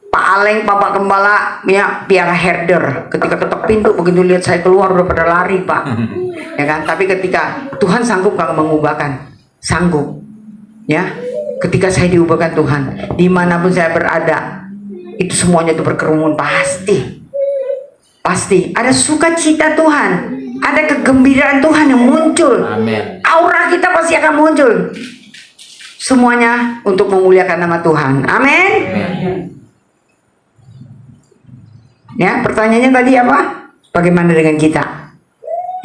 Pak Aleng, Bapak Gembala, ya, piara herder. Ketika ketok pintu, begitu lihat saya keluar udah pada lari Pak. Ya kan? Tapi ketika Tuhan sanggup nggak mengubahkan, sanggup. Ya. Ketika saya diubahkan Tuhan, dimanapun saya berada, itu semuanya itu berkerumun pasti ada sukacita Tuhan, ada kegembiraan Tuhan yang muncul. Amin. Aura kita pasti akan muncul, semuanya untuk memuliakan nama Tuhan. Amin. Ya, pertanyaannya tadi apa? Bagaimana dengan kita?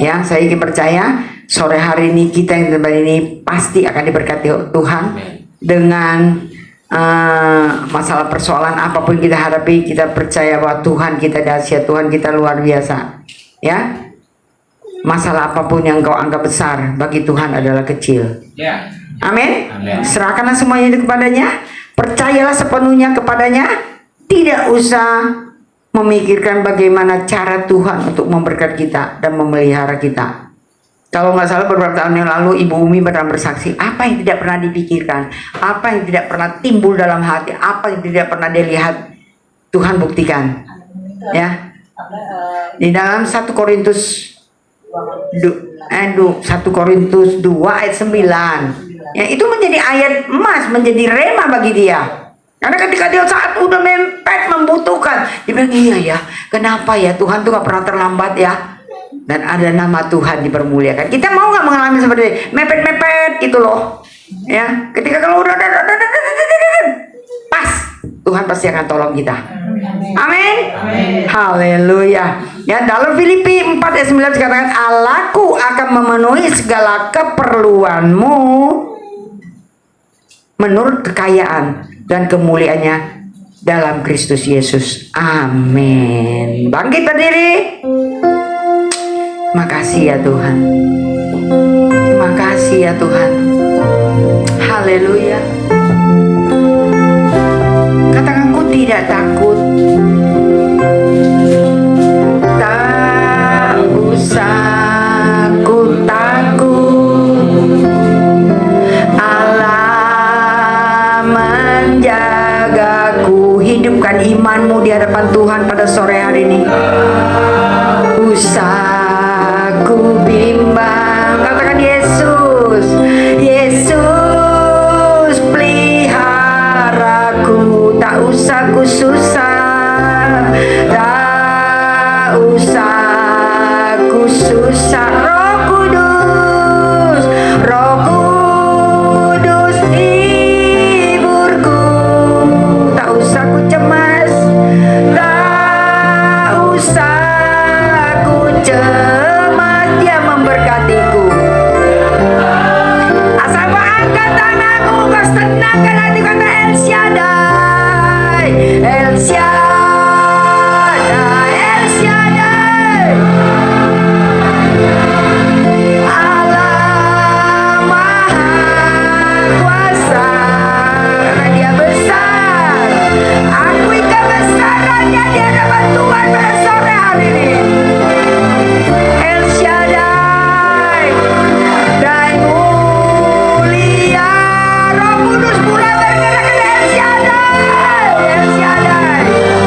Ya, saya ingin percaya sore hari ini kita yang tempat ini pasti akan diberkati Tuhan. Dengan masalah persoalan apapun kita hadapi, kita percaya bahwa Tuhan kita dahsyat, Tuhan kita luar biasa. Ya, masalah apapun yang kau anggap besar, bagi Tuhan adalah kecil. Amin. Serahkanlah semuanya itu kepadanya, percayalah sepenuhnya kepadanya, tidak usah memikirkan bagaimana cara Tuhan untuk memberkati kita dan memelihara kita. Kalau nggak salah beberapa tahun yang lalu Ibu Umi pernah bersaksi, apa yang tidak pernah dipikirkan, apa yang tidak pernah timbul dalam hati, apa yang tidak pernah dilihat, Tuhan buktikan. Ya, di dalam 1 Korintus 2 ayat 9, ya, itu menjadi ayat emas, menjadi rema bagi dia. Karena ketika dia saat udah mempet membutuhkan, dia bilang, iya ya, kenapa ya Tuhan tuh gak pernah terlambat ya. Dan ada nama Tuhan dipermuliakan. Kita mau nggak mengalami seperti ini? Mepet-mepet gitu loh. Ya, ketika kalau udah pas, Tuhan pasti akan tolong kita. Amin. Haleluya. Ya, dalam Filipi 4 ayat 9 dikatakan, Allahku akan memenuhi segala keperluanmu menurut kekayaan dan kemuliaannya dalam Kristus Yesus. Amin. Bangkit berdiri. Makasih ya Tuhan. Terima kasih ya Tuhan. Haleluya. Katakan, ku tidak takut. Tak usah ku takut. Allah menjagaku. Hidupkan imanmu di hadapan Tuhan pada sore hari ini. Ku bimbang, katakan Yesus, Yesus peliharaku, tak usah ku susah, tak usah ku susah. Roh Kudus hiburku, tak usah ku cemas, tak usah ku cemas. Memberkatiku. Asal kau angkat tanganku, kau senangkan hati, kata El Shaddai, El Shaddai, El Shaddai. Allah Maha Kuasa, karena Dia besar. Akui kebesarannya di hadapan Tuhan pada sore hari ini. El Shaddai. El Shaddai.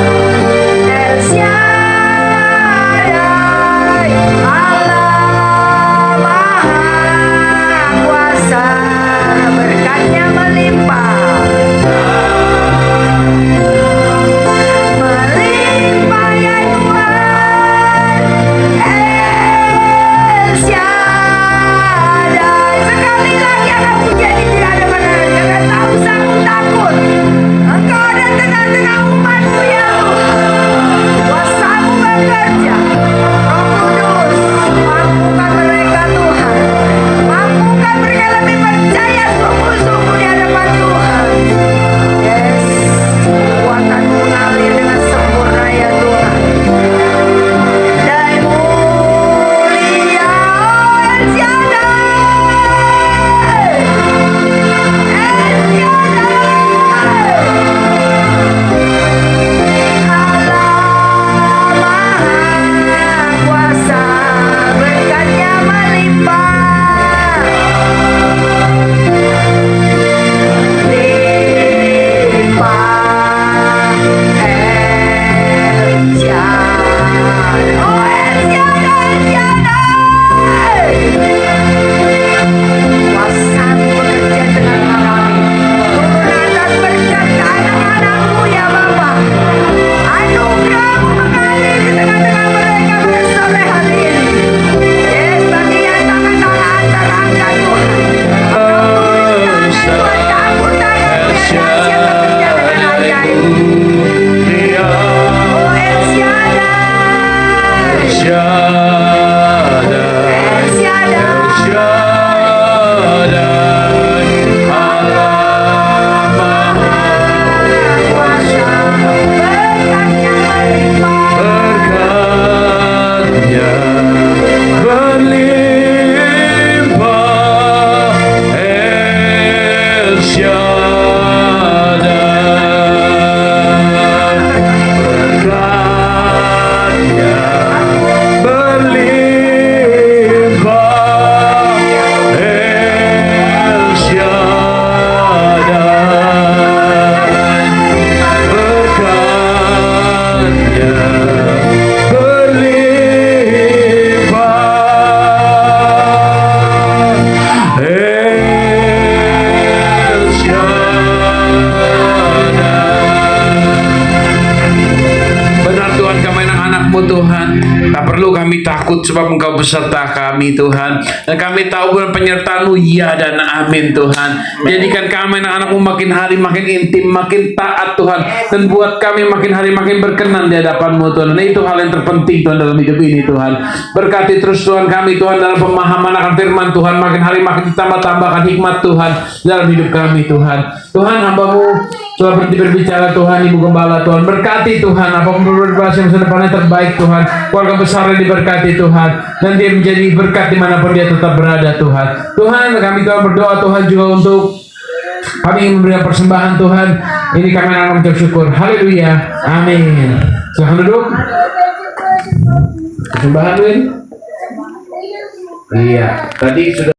kami takut sebab Engkau beserta kami Tuhan. Dan kami tahu bukan penyertaan-Mu ya dan amin Tuhan. Jadikan kami anak-anak-Mu makin hari makin intim, makin taat Tuhan. Dan buat kami makin hari makin berkenan di hadapan-Mu Tuhan. Dan itu hal yang terpenting Tuhan dalam hidup ini Tuhan. Berkati terus Tuhan kami Tuhan dalam pemahaman akan firman Tuhan. Makin hari makin ditambah-tambahkan hikmat Tuhan dalam hidup kami Tuhan. Tuhan, hamba-Mu telah berhenti berbicara Tuhan, Ibu Gembala Tuhan. Berkati Tuhan, apapun berbahasa masa depannya terbaik Tuhan. Keluarga besar yang diberkati Tuhan. Dan dia menjadi berkat dimanapun dia tetap berada Tuhan. Tuhan, kami Tuhan berdoa Tuhan juga untuk kami ingin memberikan persembahan Tuhan. Ini kami akan mengucap syukur. Haleluya. Amin. Silahkan duduk. Persembahan Win. Iya, tadi sudah